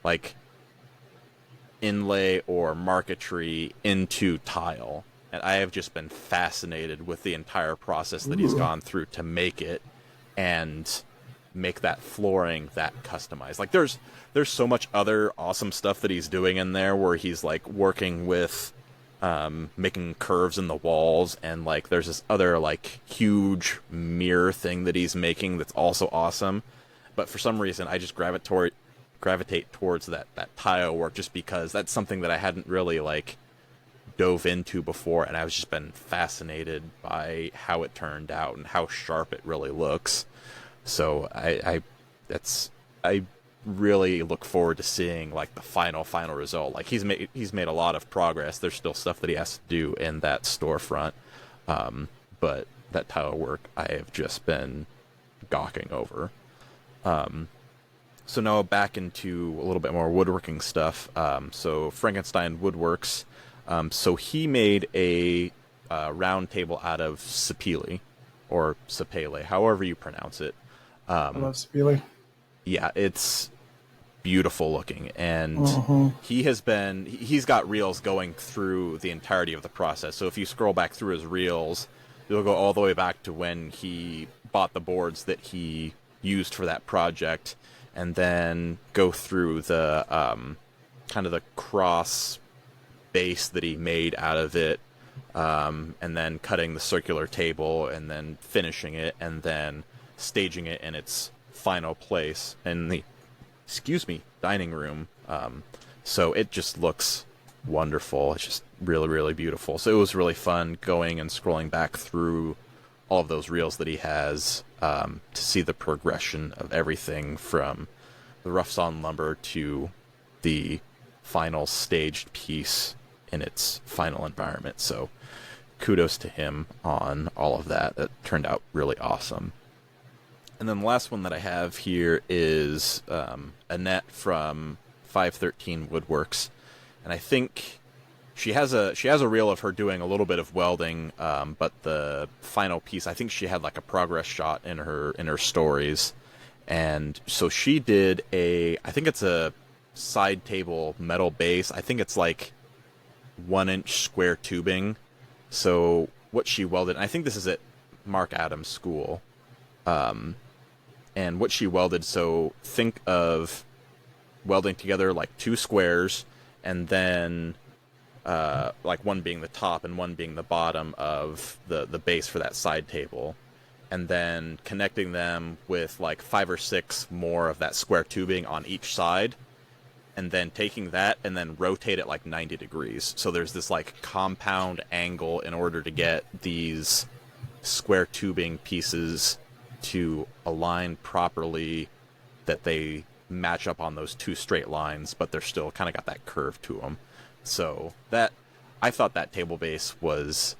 like inlay or marquetry into tile. And I have just been fascinated with the entire process that he's gone through to make it and make that flooring that customized. Like there's so much other awesome stuff that he's doing in there where he's like working with making curves in the walls, and like there's this other like huge mirror thing that he's making that's also awesome. But for some reason I just gravitate towards that tile work just because that's something that I hadn't really like dove into before, and I've just been fascinated by how it turned out and how sharp it really looks. So I really look forward to seeing like the final result. Like he's made a lot of progress. There's still stuff that he has to do in that storefront, but that tile work I have just been gawking over. So now back into a little bit more woodworking stuff. So Frankenstein Woodworks. So he made a round table out of sapele, or sapele, however you pronounce it. I love sapele. Yeah, it's beautiful looking, and he's got reels going through the entirety of the process. So if you scroll back through his reels, you'll go all the way back to when he bought the boards that he used for that project, and then go through the kind of the cross base that he made out of it, and then cutting the circular table and then finishing it and then staging it in its final place in the dining room. So it just looks wonderful. It's just really, really beautiful. So it was really fun going and scrolling back through all of those reels that he has, to see the progression of everything from the rough sawn lumber to the final staged piece in its final environment. So kudos to him on all of that. That turned out really awesome. And then the last one that I have here is Annette from 513 Woodworks, and I think she has a reel of her doing a little bit of welding, but the final piece, I think she had like a progress shot in her stories, and so she did I think it's a side table metal base. I think it's like 1-inch square tubing. So what she welded, and I think this is at Mark Adams School, and what she welded, so think of welding together like two squares, and then like one being the top and one being the bottom of the base for that side table, and then connecting them with like 5 or 6 more of that square tubing on each side, and then taking that and then rotate it like 90 degrees. So there's this like compound angle in order to get these square tubing pieces to align properly, that they match up on those two straight lines, but they're still kind of got that curve to them. So that, I thought that table base was,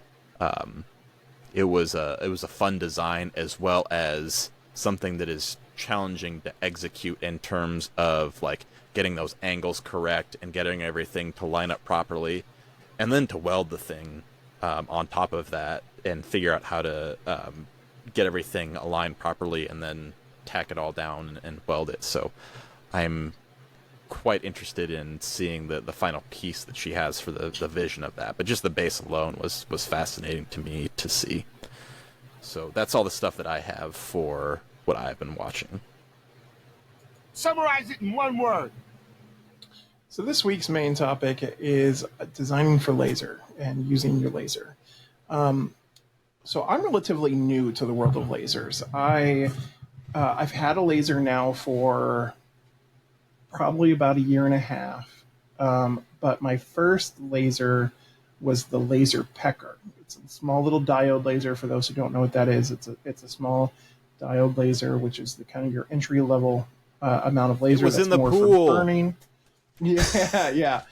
it was a fun design, as well as something that is challenging to execute in terms of like getting those angles correct and getting everything to line up properly, and then to weld the thing on top of that and figure out how to get everything aligned properly and then tack it all down and weld it. So I'm quite interested in seeing the final piece that she has for the vision of that. But just the base alone was fascinating to me to see. So that's all the stuff that I have for what I've been watching. Summarize it in one word. So this week's main topic is designing for laser and using your laser. So I'm relatively new to the world of lasers. I've had a laser now for probably about 1.5 years, but my first laser was the Laser Pecker. It's a small little diode laser. For those who don't know what that is, it's a small diode laser, which is the kind of your entry level amount of laser. It was that's in the more pool. for burning. Yeah.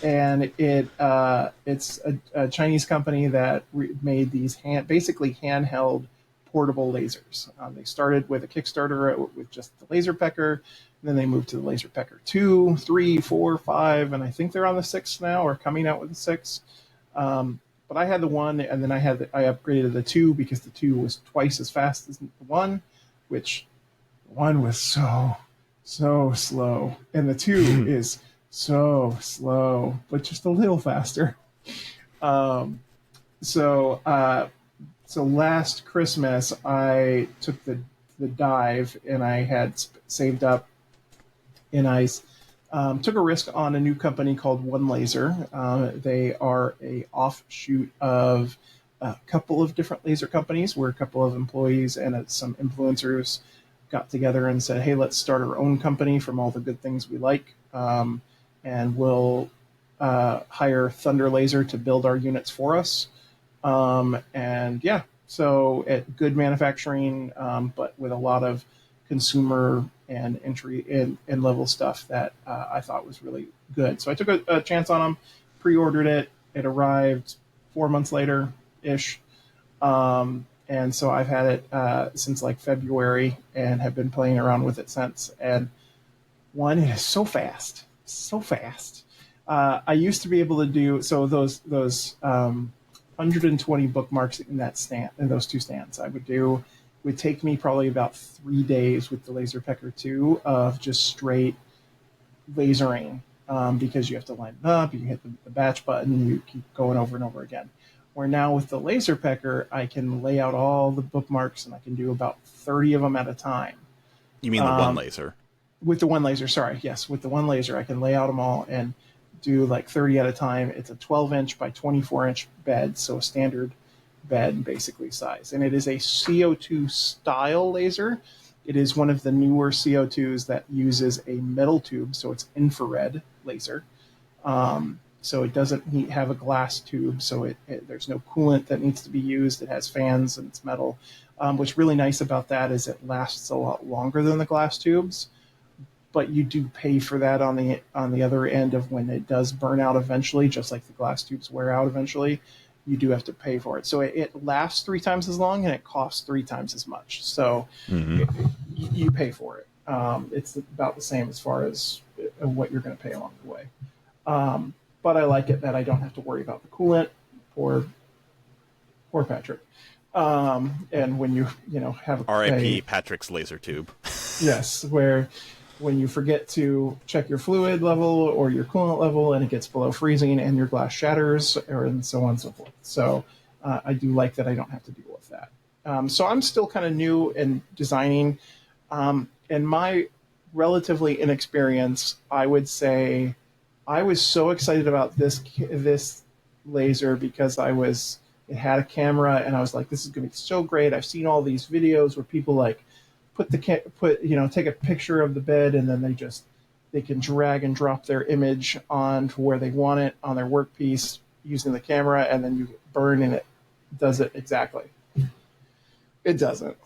And it's a Chinese company that made these basically handheld portable lasers. They started with a Kickstarter with just the Laser Pecker, and then they moved to the Laser Pecker 2, 3, 4, 5, and I think they're on the 6 now, or coming out with the 6. But I had the 1, and then I upgraded the 2 because the 2 was twice as fast as the 1, which the 1 was so slow, and the 2 is so slow, but just a little faster. So last Christmas I took the dive, and I had saved up, and I took a risk on a new company called One Laser. They are a offshoot of a couple of different laser companies. We're a couple of employees and some influencers got together and said, hey, let's start our own company from all the good things we like, and we'll hire Thunder Laser to build our units for us. And yeah, so at good manufacturing, but with a lot of consumer and entry and level stuff that I thought was really good. So I took a chance on them, pre-ordered it. It arrived 4 months later-ish. And so I've had it since like February and have been playing around with it since. And it is so fast. I used to be able to do, so those 120 bookmarks in that stand, in those 2 stands, would take me probably about 3 days with the Laser Pecker 2 of just straight lasering, because you have to line it up, you hit the batch button, you keep going over and over again. Where now with the Laser Pecker, I can lay out all the bookmarks and I can do about 30 of them at a time. You mean the one laser? With the one laser, sorry, yes, with the one laser, I can lay out them all and do like 30 at a time. It's a 12-inch by 24-inch bed, so a standard bed basically size. And it is a CO2 style laser. It is one of the newer CO2s that uses a metal tube, so it's infrared laser. So it doesn't have a glass tube, so there's no coolant that needs to be used. It has fans and it's metal. What's really nice about that is it lasts a lot longer than the glass tubes, but you do pay for that on the other end of when it does burn out eventually, just like the glass tubes wear out eventually. You do have to pay for it. So it lasts 3 times as long and it costs 3 times as much. So you pay for it. It's about the same as far as what you're going to pay along the way. But I like it that I don't have to worry about the coolant. Poor Patrick. And when you have R.I.P. Patrick's laser tube. Yes, where when you forget to check your fluid level or your coolant level and it gets below freezing and your glass shatters, and so on and so forth. So I do like that I don't have to deal with that. So I'm still kind of new in designing. And my relatively inexperience, I would say I was so excited about this laser because it had a camera and I was like, this is going to be so great. I've seen all these videos where people like take a picture of the bed and then they can drag and drop their image on to where they want it on their workpiece using the camera, and then you burn and it does it exactly. It doesn't.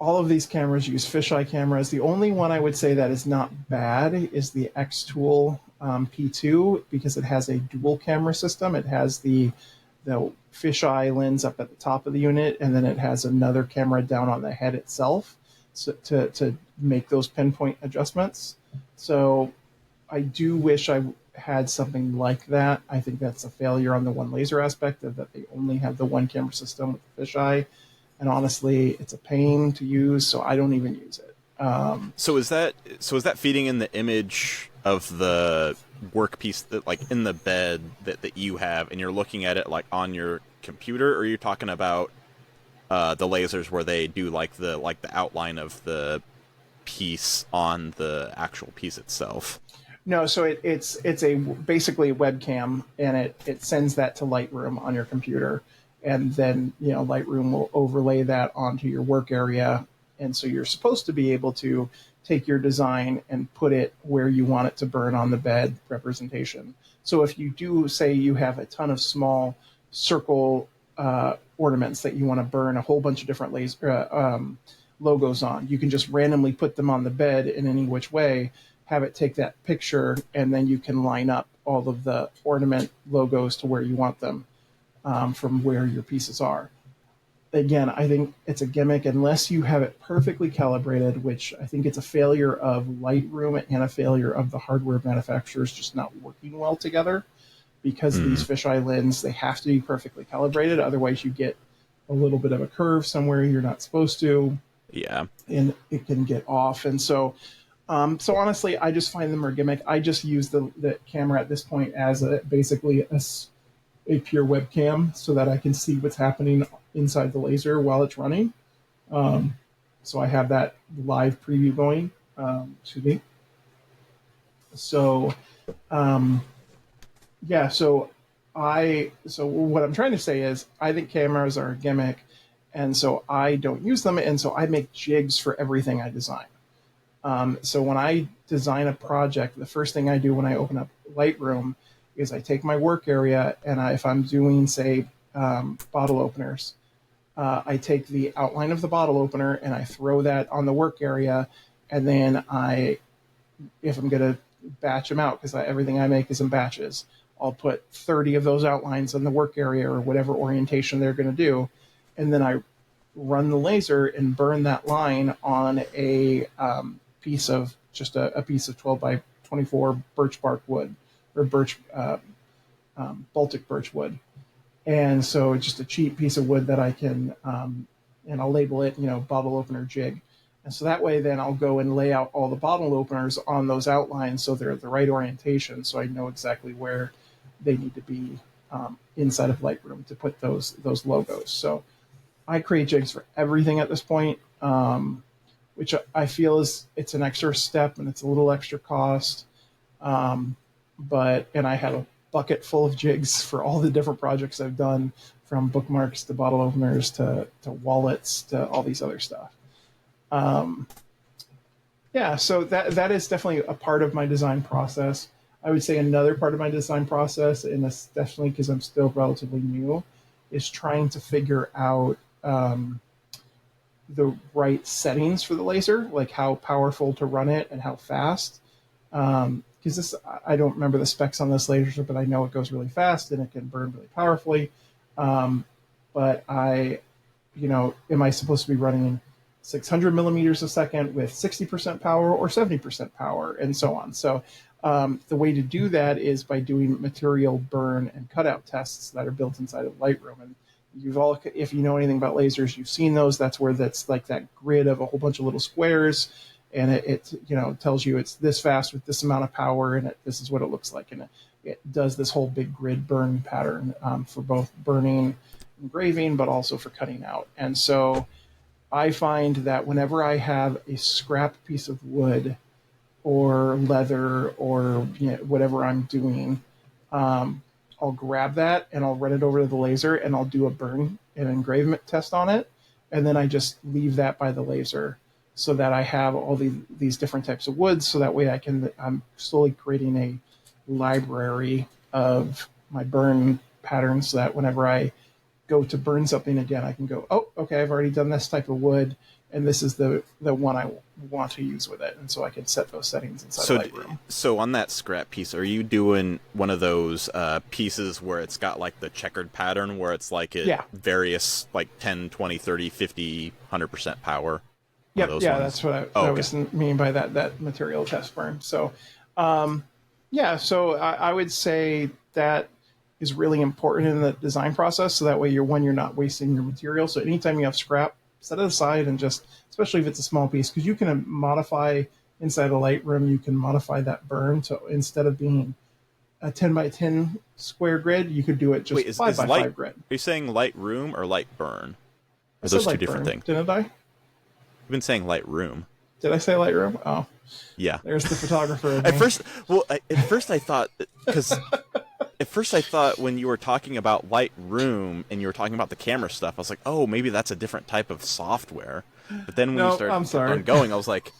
All of these cameras use fisheye cameras. The only one I would say that is not bad is the Xtool P2 because it has a dual camera system. It has the fisheye lens up at the top of the unit, and then it has another camera down on the head itself to make those pinpoint adjustments. So I do wish I had something like that. I think that's a failure on the one laser aspect of that they only have the one camera system with the fisheye. And honestly, it's a pain to use, so I don't even use it. So is that feeding in the image of the workpiece that like in the bed that you have, and you're looking at it like on your computer, or are you talking about the lasers where they do like the outline of the piece on the actual piece itself? No, so it's basically a webcam, and it sends that to Lightroom on your computer. And then, Lightroom will overlay that onto your work area. And so you're supposed to be able to take your design and put it where you want it to burn on the bed representation. So if you do say you have a ton of small circle ornaments that you want to burn a whole bunch of different logos on, you can just randomly put them on the bed in any which way, have it take that picture, and then you can line up all of the ornament logos to where you want them. From where your pieces are. Again, I think it's a gimmick unless you have it perfectly calibrated, which I think it's a failure of Lightroom and a failure of the hardware manufacturers just not working well together. Because these fisheye lens, they have to be perfectly calibrated. Otherwise, you get a little bit of a curve somewhere you're not supposed to. Yeah. And it can get off. And so honestly, I just find them a gimmick. I just use the camera at this point as basically a pure webcam so that I can see what's happening inside the laser while it's running. So I have that live preview going to me. So, so what I'm trying to say is I think cameras are a gimmick, and so I don't use them, and so I make jigs for everything I design. So when I design a project, the first thing I do when I open up Lightroom is I take my work area, and if I'm doing, say, bottle openers, I take the outline of the bottle opener and I throw that on the work area, and then if I'm going to batch them out, because everything I make is in batches, I'll put 30 of those outlines in the work area or whatever orientation they're going to do, and then I run the laser and burn that line on a piece of 12 by 24 birch bark wood, or Baltic birch wood. And so it's just a cheap piece of wood that I can, and I'll label it, bottle opener jig. And so that way then I'll go and lay out all the bottle openers on those outlines so they're the right orientation, so I know exactly where they need to be inside of Lightroom to put those logos. So I create jigs for everything at this point. which I feel it's an extra step and it's a little extra cost. And I have a bucket full of jigs for all the different projects I've done, from bookmarks to bottle openers to wallets to all these other stuff. So that is definitely a part of my design process. I would say another part of my design process, and especially because I'm still relatively new, is trying to figure out the right settings for the laser, like how powerful to run it and how fast. Because I don't remember the specs on this laser, but I know it goes really fast and it can burn really powerfully. But am I supposed to be running 600 millimeters a second with 60% power or 70% power, and so on? So the way to do that is by doing material burn and cutout tests that are built inside of Lightroom. And if you know anything about lasers, you've seen those. That's where that's like that grid of a whole bunch of little squares, and it tells you it's this fast with this amount of power, and this is what it looks like. And it does this whole big grid burn pattern for both burning, engraving, but also for cutting out. And so I find that whenever I have a scrap piece of wood or leather or whatever I'm doing, I'll grab that and I'll run it over to the laser and I'll do a burn and engravement test on it. And then I just leave that by the laser so that I have all these different types of woods. So that way I'm slowly creating a library of my burn patterns so that whenever I go to burn something again, I can go, oh, okay, I've already done this type of wood, and this is the one I want to use with it. And so I can set those settings inside Lightroom. So on that scrap piece, are you doing one of those pieces where it's got like the checkered pattern where it's like various like 10, 20, 30, 50, 100% power? Yep, that's what I was mean by that material test burn. So, so I would say that is really important in the design process. So that way you're not wasting your material. So anytime you have scrap, set it aside and just, especially if it's a small piece, because you can modify inside of Lightroom, you can modify that burn to, instead of being a 10 by 10 square grid, you could do it just 5 by 5 grid. Are you saying Lightroom or Lightburn? Are those two different things? Didn't I? I've been saying Lightroom. Did I say Lightroom? Oh, yeah. There's the photographer. At first I thought, because at first I thought when you were talking about Lightroom and you were talking about the camera stuff, I was like, oh, maybe that's a different type of software. But then when you started going, I was like,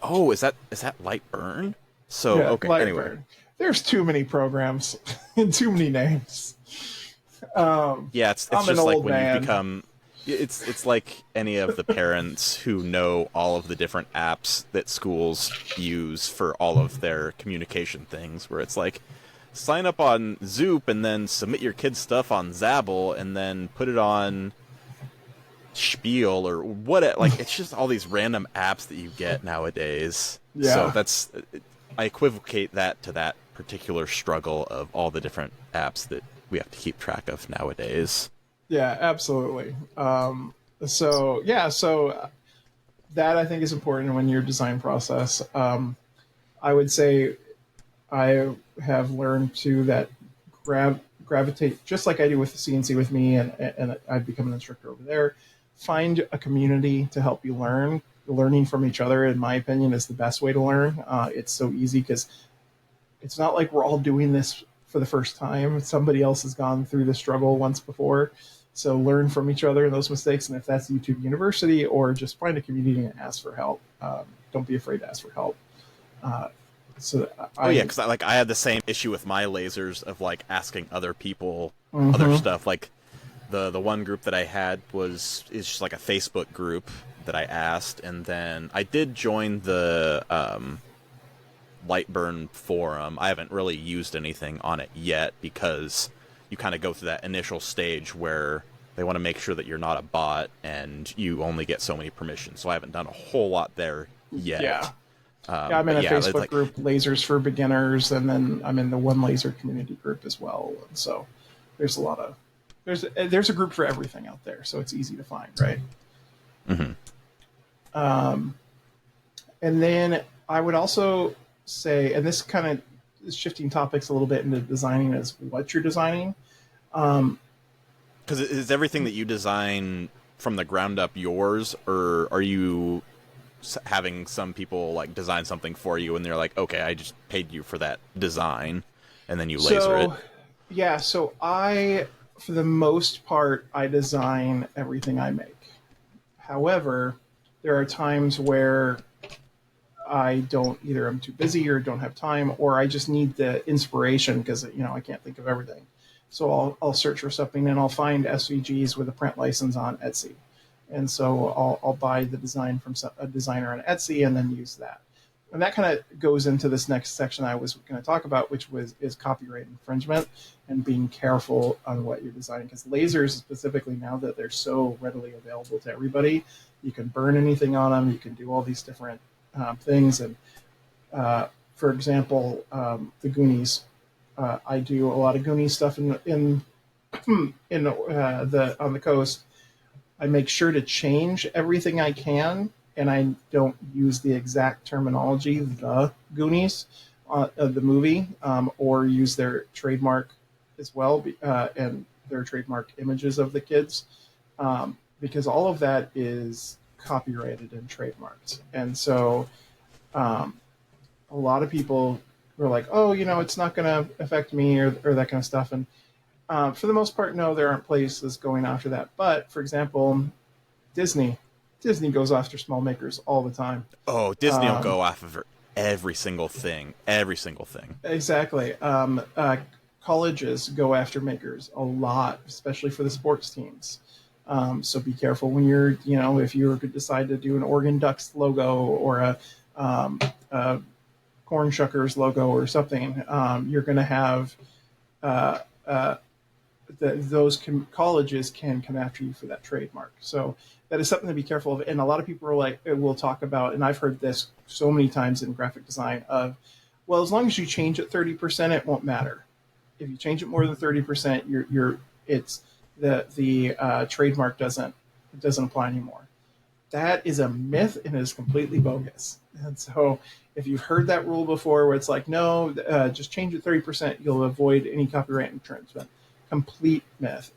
oh, is that Lightburn? So okay, Lightburn. Anyway. There's too many programs and too many names. It's just like when you become. It's like any of the parents who know all of the different apps that schools use for all of their communication things, where it's like, sign up on Zoop and then submit your kid's stuff on Zabble and then put it on Spiel or what. Like, it's just all these random apps that you get nowadays. Yeah. So I equivocate that to that particular struggle of all the different apps that we have to keep track of nowadays. Yeah, absolutely. So that I think is important when your design process. I would say I have learned to that gravitate, just like I do with the CNC with me, and I've become an instructor over there. Find a community to help you learn. Learning from each other, in my opinion, is the best way to learn. It's so easy because it's not like we're all doing this for the first time. Somebody else has gone through the struggle once before. So learn from each other and those mistakes. And if that's YouTube University, or just find a community and ask for help. Don't be afraid to ask for help. Because I had the same issue with my lasers of like asking other people other stuff. Like the one group that I had is just like a Facebook group that I asked, and then I did join the Lightburn forum. I haven't really used anything on it yet because you kind of go through that initial stage where they want to make sure that you're not a bot and you only get so many permissions. So I haven't done a whole lot there yet. Yeah. I'm in a Facebook group, Lasers for Beginners, and then I'm in the One Laser community group as well. And so there's there's a group for everything out there, so it's easy to find, right? Mm-hmm. And then I would also say, and this kind of is shifting topics a little bit into designing, is what you're designing. Because is everything that you design from the ground up yours, or are you having some people like design something for you, and they're like, okay, I just paid you for that design, and then you laser it. Yeah, so for the most part, I design everything I make. However, there are times where either I'm too busy or don't have time, or I just need the inspiration because, I can't think of everything. So I'll search for something and I'll find SVGs with a print license on Etsy. And so I'll buy the design from a designer on Etsy and then use that. And that kind of goes into this next section I was going to talk about, which is copyright infringement and being careful on what you're designing. Because lasers, specifically now that they're so readily available to everybody, you can burn anything on them. You can do all these different things. And for example, the Goonies. I do a lot of Goonies stuff on the coast. I make sure to change everything I can, and I don't use the exact terminology, the Goonies, of the movie, or use their trademark as well, and their trademark images of the kids, because all of that is copyrighted and trademarked. And so a lot of people were like, oh, it's not going to affect me or that kind of stuff. And for the most part, no, there aren't places going after that. But, for example, Disney goes after small makers all the time. Oh, Disney will go after every single thing. Exactly. Colleges go after makers a lot, especially for the sports teams. So be careful when you're, if you decide to do an Oregon Ducks logo or a Corn Shuckers logo or something, you're going to have those colleges can come after you for that trademark. So that is something to be careful of. And a lot of people will talk about, and I've heard this so many times in graphic design of, well, as long as you change it 30%, it won't matter. If you change it more than 30%, the trademark doesn't apply anymore. That is a myth and is completely bogus. And so if you've heard that rule before where it's like, no, just change it 30%, you'll avoid any copyright infringement. Complete myth.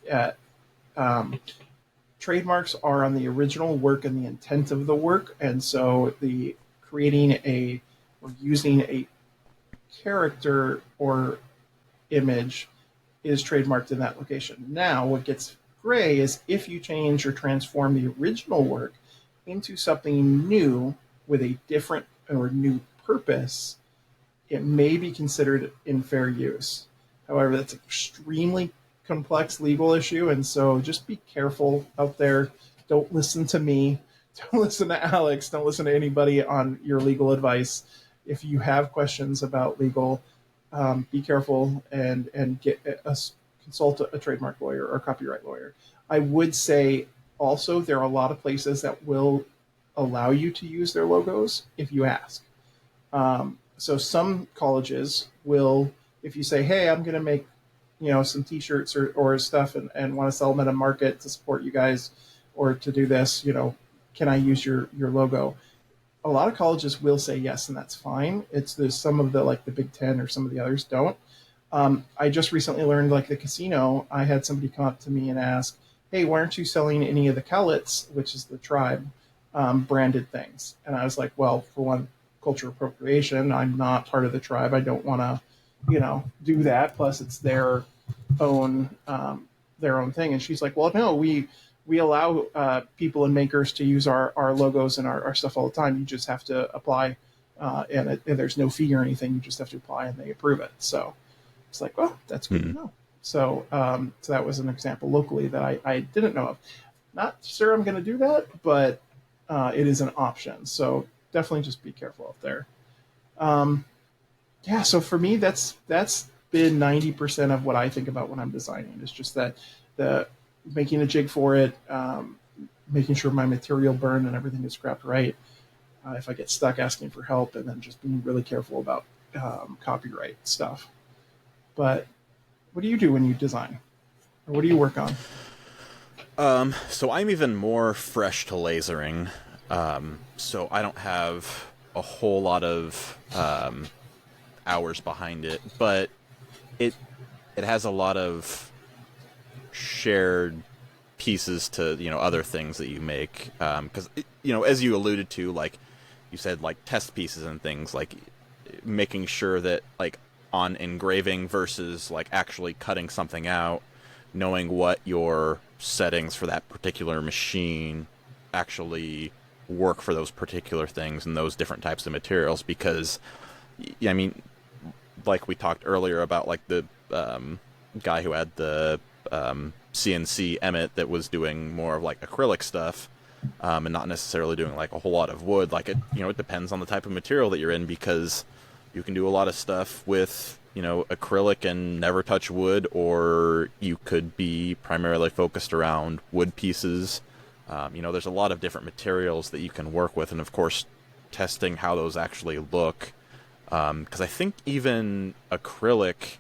Trademarks are on the original work and the intent of the work. And so the creating or using a character or image is trademarked in that location. Now, what gets gray is if you change or transform the original work into something new with a different or new purpose, it may be considered in fair use. However, that's an extremely complex legal issue, and so just be careful out there. Don't listen to me. Don't listen to Alex. Don't listen to anybody on your legal advice. If you have questions about legal, be careful and consult a trademark lawyer or copyright lawyer. I would say also there are a lot of places that will allow you to use their logos if you ask. So some colleges will, if you say, hey, I'm going to make some T-shirts or stuff and want to sell them at a market to support you guys or to do this, can I use your logo? A lot of colleges will say yes, and that's fine. There's some of the Big Ten or some of the others don't. I just recently learned the casino, I had somebody come up to me and ask, hey, why aren't you selling any of the Cowlitz, which is the tribe, branded things? And I was like, well, for one, cultural appropriation. I'm not part of the tribe. I don't want to, do that. Plus, it's their own thing. And she's like, well, no, we allow people and makers to use our logos and our stuff all the time. You just have to apply, and there's no fee or anything. You just have to apply, and they approve it. So it's like, well, that's good to know. So that was an example locally that I didn't know of. Not sure I'm going to do that, but it is an option. So definitely just be careful out there. So for me, that's been 90% of what I think about when I'm designing. It's just that the making a jig for it, making sure my material burned and everything is scrapped right. If I get stuck, asking for help, and then just being really careful about copyright stuff. But what do you do when you design? Or what do you work on? So I'm even more fresh to lasering. So I don't have a whole lot of hours behind it, but it has a lot of shared pieces to other things that you make, because as you alluded to, you said, like, test pieces and things, like making sure that, like, on engraving versus, like, actually cutting something out, knowing what your settings for that particular machine actually work for those particular things and those different types of materials. Because, I mean, like we talked earlier about, like, the guy who had the CNC Emmett that was doing more of, like, acrylic stuff, and not necessarily doing, like, a whole lot of wood. Like, it, you know, it depends on the type of material that you're in, because you can do a lot of stuff with, you know, acrylic and never touch wood, or you could be primarily focused around wood pieces. You know, there's a lot of different materials that you can work with, and of course, testing how those actually look. Because I think even acrylic,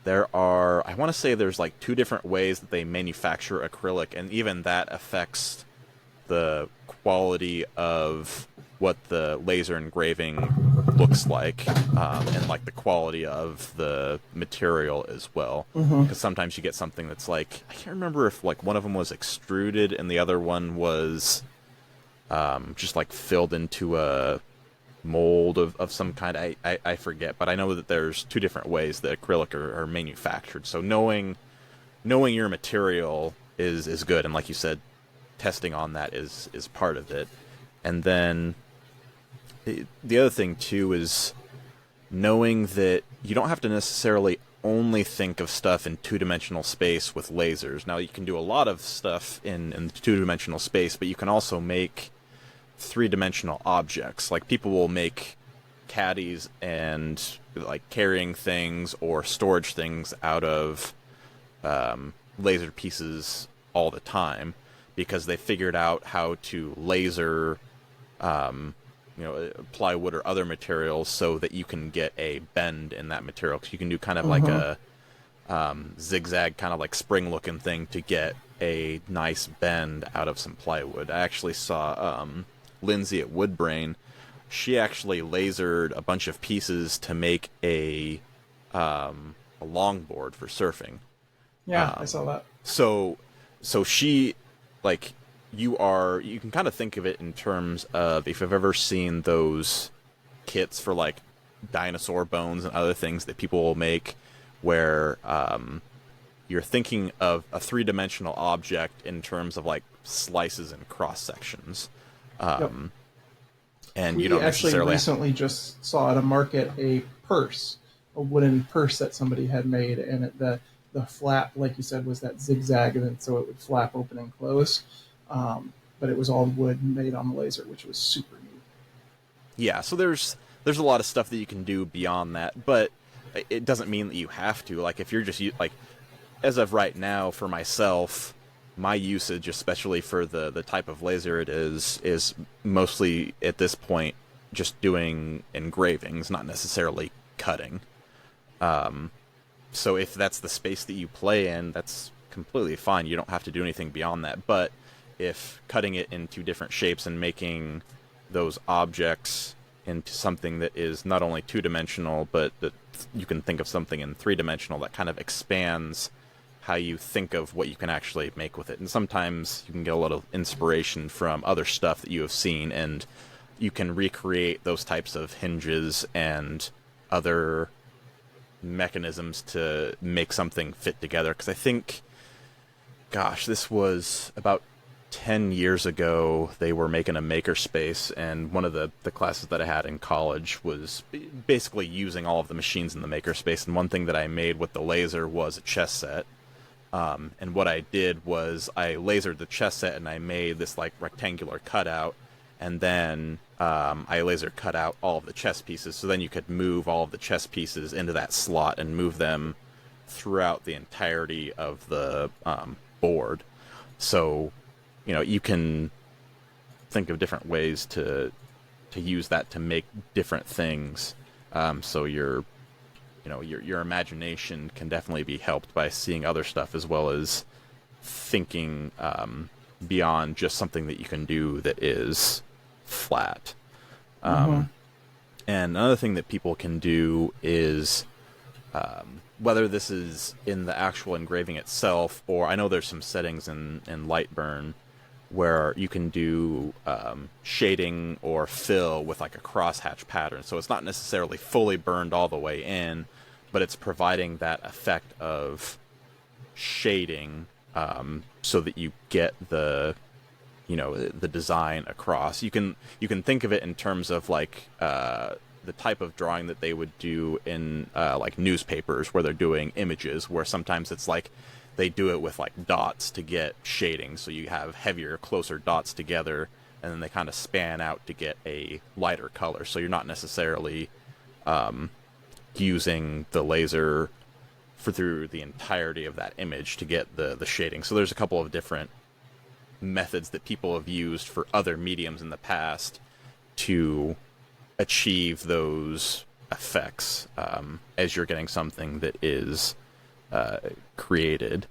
I want to say there's like 2 different ways that they manufacture acrylic, and even that affects the quality of what the laser engraving looks like, and like the quality of the material as well. Because sometimes you get something that's like, I can't remember if like one of them was extruded and the other one was just like filled into a mold of some kind. I forget, but I know that there's 2 different ways that acrylic are manufactured. So knowing your material is good, and like you said, testing on that is part of it. And then the other thing too is knowing that you don't have to necessarily only think of stuff in 2-dimensional space with lasers. Now, you can do a lot of stuff in 2-dimensional space, but you can also make 3-dimensional objects. Like, people will make caddies and like carrying things or storage things out of laser pieces all the time, because they figured out how to laser you know, plywood or other materials so that you can get a bend in that material. Because you can do kind of like a zigzag, kind of like spring-looking thing to get a nice bend out of some plywood. I actually saw Lindsay at Woodbrain. She actually lasered a bunch of pieces to make a longboard for surfing. Yeah, I saw that. So she, like, you can kind of think of it in terms of, if you've ever seen those kits for like dinosaur bones and other things that people will make, where you're thinking of a 3-dimensional object in terms of like slices and cross sections. Yep. And you don't necessarily recently just saw at a market a wooden purse that somebody had made, and the flap, like you said, was that zigzag, and then so it would flap open and close. But it was all wood made on the laser, which was super neat. Yeah, so there's a lot of stuff that you can do beyond that, but it doesn't mean that you have to. Like, if you're just, like, as of right now, for myself, my usage, especially for the type of laser it is mostly, at this point, just doing engravings, not necessarily cutting. So if that's the space that you play in, that's completely fine. You don't have to do anything beyond that. But if cutting it into different shapes and making those objects into something that is not only 2-dimensional, but that you can think of something in 3-dimensional, that kind of expands how you think of what you can actually make with it. And sometimes you can get a lot of inspiration from other stuff that you have seen, and you can recreate those types of hinges and other mechanisms to make something fit together. Because I think, gosh, this was about 10 years ago, they were making a makerspace, and one of the classes that I had in college was basically using all of the machines in the makerspace. And one thing that I made with the laser was a chess set. And what I did was I lasered the chess set, and I made this like rectangular cutout, and then I laser cut out all of the chess pieces, so then you could move all of the chess pieces into that slot and move them throughout the entirety of the board. So, you know, you can think of different ways to use that to make different things. So your imagination can definitely be helped by seeing other stuff, as well as thinking beyond just something that you can do that is flat. And another thing that people can do is, whether this is in the actual engraving itself, or I know there's some settings in Lightburn where you can do shading or fill with like a crosshatch pattern. So it's not necessarily fully burned all the way in, but it's providing that effect of shading so that you get the design across. You can think of it in terms of like the type of drawing that they would do in like newspapers where they're doing images, where sometimes it's like they do it with like dots to get shading, so you have heavier, closer dots together, and then they kind of span out to get a lighter color. So you're not necessarily using the laser through the entirety of that image to get the shading. So there's a couple of different methods that people have used for other mediums in the past to achieve those effects as you're getting something that is created.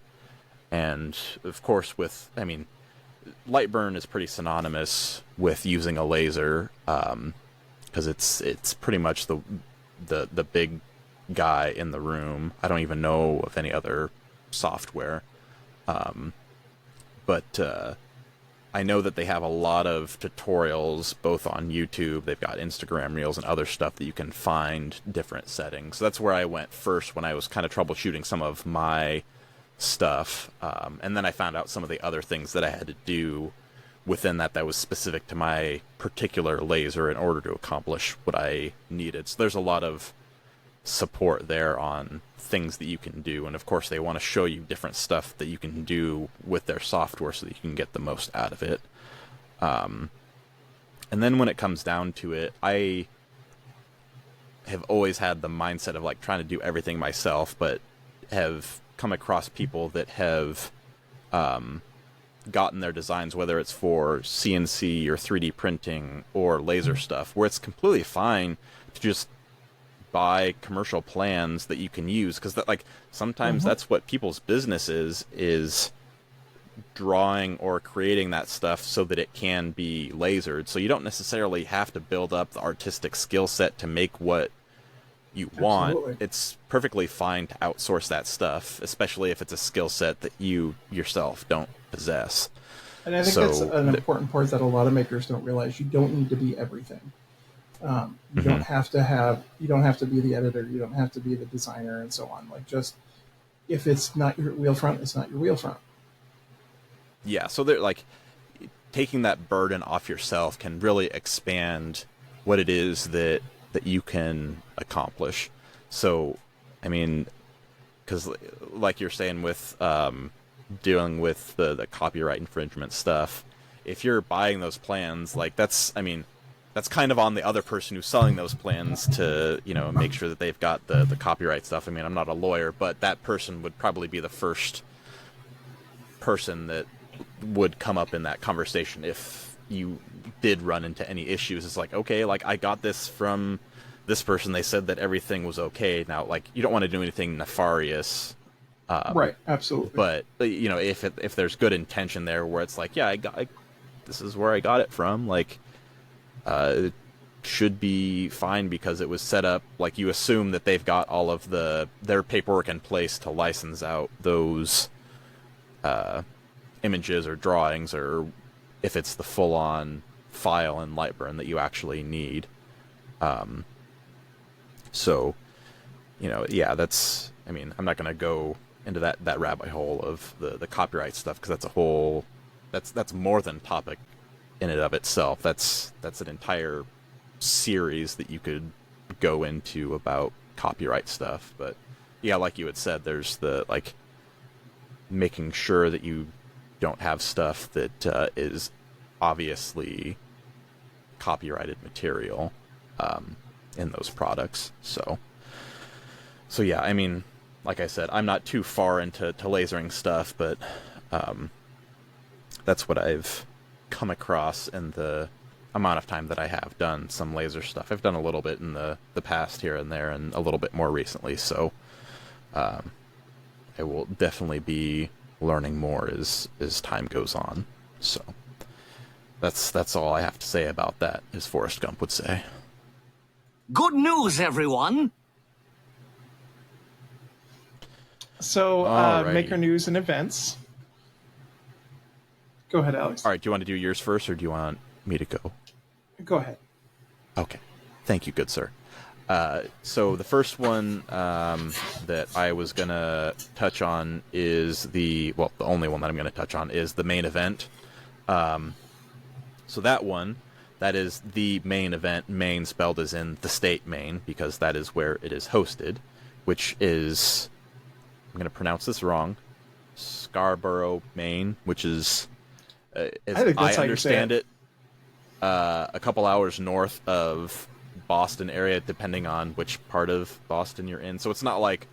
And of course, Lightburn is pretty synonymous with using a laser, because it's pretty much the big guy in the room. I don't even know of any other software, but I know that they have a lot of tutorials both on YouTube. They've got Instagram Reels and other stuff that you can find different settings. So that's where I went first when I was kind of troubleshooting some of my stuff. And then I found out some of the other things that I had to do within that was specific to my particular laser in order to accomplish what I needed. So there's a lot of support there on things that you can do, and of course they want to show you different stuff that you can do with their software so that you can get the most out of it. And then when it comes down to it, I have always had the mindset of like trying to do everything myself, but have come across people that have gotten their designs, whether it's for CNC or 3D printing or laser stuff, where it's completely fine to just buy commercial plans that you can use, because that, like, sometimes that's what people's business is drawing or creating that stuff so that it can be lasered. So you don't necessarily have to build up the artistic skill set to make what you want. Absolutely. It's perfectly fine to outsource that stuff, especially if it's a skill set that you yourself don't possess. And I think that's an important part that a lot of makers don't realize. You don't need to be everything. You don't have to be the editor, you don't have to be the designer, and so on. Like, just, if it's not your wheel front, it's not your wheel front. Yeah, so they're like, taking that burden off yourself can really expand what it is that you can accomplish. So, I mean, because like you're saying with dealing with the copyright infringement stuff, if you're buying those plans, like, that's kind of on the other person who's selling those plans to, make sure that they've got the copyright stuff. I mean, I'm not a lawyer, but that person would probably be the first person that would come up in that conversation if you did run into any issues. It's like, okay, like, I got this from this person, they said that everything was okay. Now, like, you don't want to do anything nefarious. Right, absolutely. But, if there's good intention there where it's like, yeah, this is where I got it from, like, it should be fine because it was set up, like, you assume that they've got all of their paperwork in place to license out those images or drawings, or if it's the full-on file in Lightburn that you actually need. So, that's, I'm not going to go into that rabbit hole of the copyright stuff, because that's more than topic in and of itself. That's an entire series that you could go into about copyright stuff. But yeah, like you had said, there's the, like, making sure that you don't have stuff that is obviously copyrighted material in those products. So yeah, like I said, I'm not too far into lasering stuff, but that's what I've come across in the amount of time that I have done some laser stuff. I've done a little bit in the past here and there, and a little bit more recently, so I will definitely be learning more as time goes on. So that's all I have to say about that, as Forrest Gump would say. Good news, everyone! So, Alrighty. Maker News and Events. Go ahead, Alex. All right, do you want to do yours first, or do you want me to go? Go ahead. Okay. Thank you, good sir. So the first one that I was going to touch on is the only one that I'm going to touch on is the main event. So that is the main event, Maine spelled as in the state Maine, because that is where it is hosted, which is, I'm going to pronounce this wrong, Scarborough, Maine, which is, as I think that's I how you say understand it, a couple hours north of Boston area, depending on which part of Boston you're in. So it's not like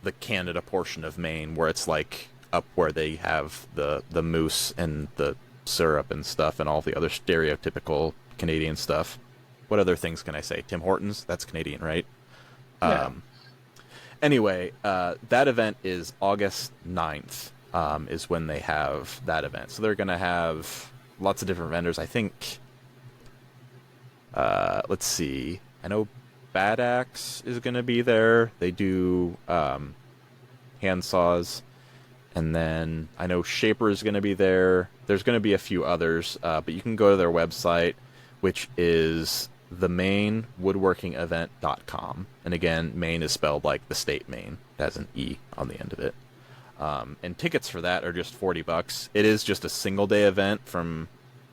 the Canada portion of Maine where it's like up where they have the moose and the syrup and stuff and all the other stereotypical Canadian stuff. What other things can I say? Tim Hortons? That's Canadian, right? Yeah. Anyway, that event is August 9th, is when they have that event. So they're going to have lots of different vendors. I think, let's see. I know Bad Axe is going to be there. They do handsaws. And then I know Shaper is going to be there. There's going to be a few others, but you can go to their website, which is themainwoodworkingevent.com. And again, Maine is spelled like the state Maine. It has an E on the end of it. And tickets for that are just $40. It is just a single day event from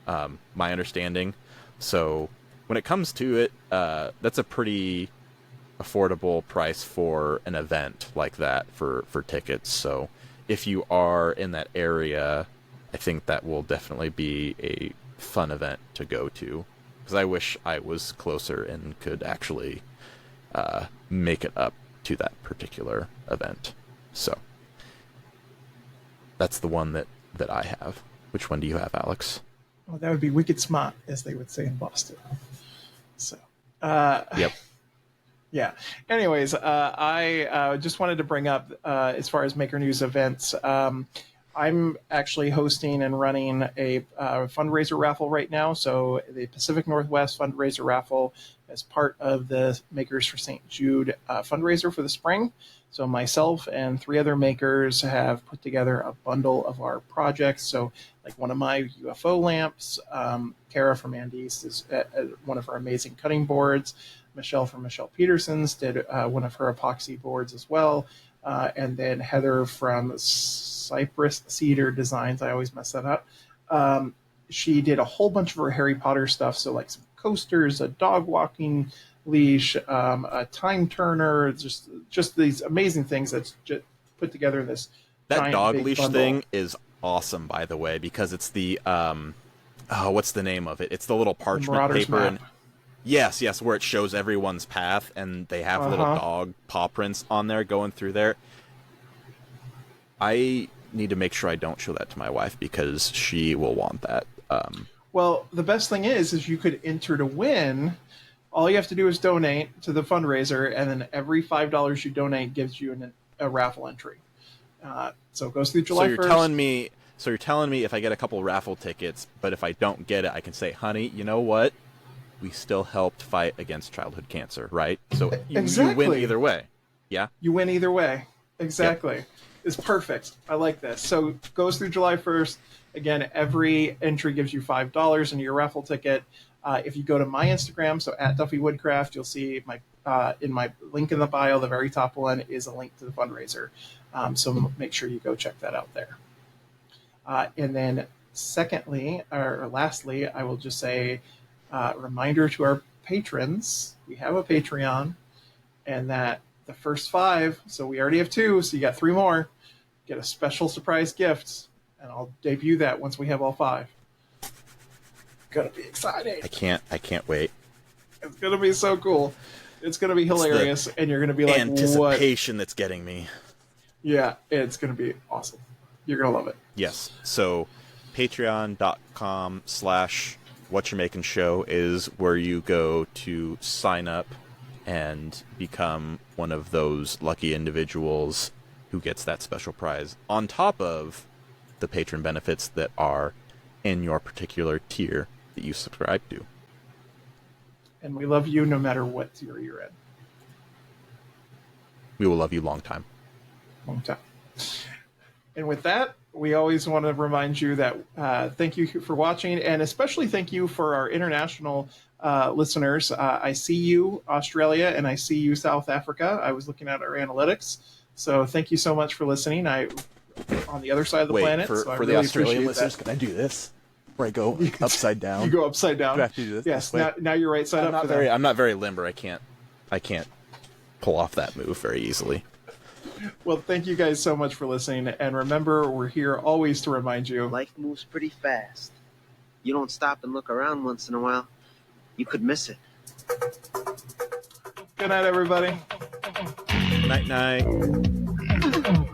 my understanding. So when it comes to it, that's a pretty affordable price for an event like that for tickets. So if you are in that area, I think that will definitely be a fun event to go to. Because I wish I was closer and could actually make it up to that particular event. So that's the one that I have. Which one do you have, Alex? Well, that would be wicked smart, as they would say in Boston. So, Yep. yeah. Anyways, I just wanted to bring up, as far as Maker News events, I'm actually hosting and running a fundraiser raffle right now. So the Pacific Northwest fundraiser raffle as part of the Makers for St. Jude fundraiser for the spring. So myself and 3 other makers have put together a bundle of our projects. So like one of my UFO lamps, Kara from Andes is one of her amazing cutting boards. Michelle from Michelle Peterson's did one of her epoxy boards as well. And then Heather from Cypress Cedar Designs, I always mess that up. She did a whole bunch of her Harry Potter stuff. So like some coasters, a dog walking leash, a time turner, just these amazing things that's just put together in this That giant, dog big leash bundle. thing is awesome, by the way, because it's the what's the name of it? It's the little parchment Marauder's paper Map. and yes, where it shows everyone's path and they have little dog paw prints on there going through there. I need to make sure I don't show that to my wife because she will want that. Well, the best thing is you could enter to win. All you have to do is donate to the fundraiser, and then every $5 you donate gives you a raffle entry. So it goes through July 1st. So you're telling me if I get a couple raffle tickets, but if I don't get it, I can say, honey, you know what? We still helped fight against childhood cancer, right? So you Exactly. win either way. Yeah? You win either way. Exactly. It's perfect. I like this. So it goes through July 1st. Again, every entry gives you $5 into your raffle ticket. If you go to my Instagram, so at Duffy Woodcraft, you'll see my in my link in the bio, the very top one is a link to the fundraiser. So make sure you go check that out there. And then lastly, I will just say, reminder to our patrons, we have a Patreon, and that the first 5, so we already have 2, so you got 3 more, get a special surprise gift, and I'll debut that once we have all 5. Gonna be exciting. I can't wait. It's gonna be so cool. It's gonna be hilarious, and you're gonna be like, what? Anticipation that's getting me. Yeah, it's gonna be awesome. You're gonna love it. Yes. So patreon.com/whatyourmakingshow is where you go to sign up and become one of those lucky individuals who gets that special prize on top of the patron benefits that are in your particular tier that you subscribe to. And we love you no matter what tier you're in. We will love you long time. Long time. And with that, we always want to remind you that thank you for watching, and especially thank you for our international listeners. I see you, Australia, and I see you, South Africa. I was looking at our analytics. So thank you so much for listening. On the other side of the planet. For so I the really Australian appreciate listeners, that. can I do this? Where I go upside down? You go upside down. Do I have to do this? Yes. This way? Now you're right side I'm up. not for very. them. I'm not very limber. I can't pull off that move very easily. Well, thank you guys so much for listening, and remember, we're here always to remind you. Life moves pretty fast. You don't stop and look around once in a while, you could miss it. Good night, everybody. Night night.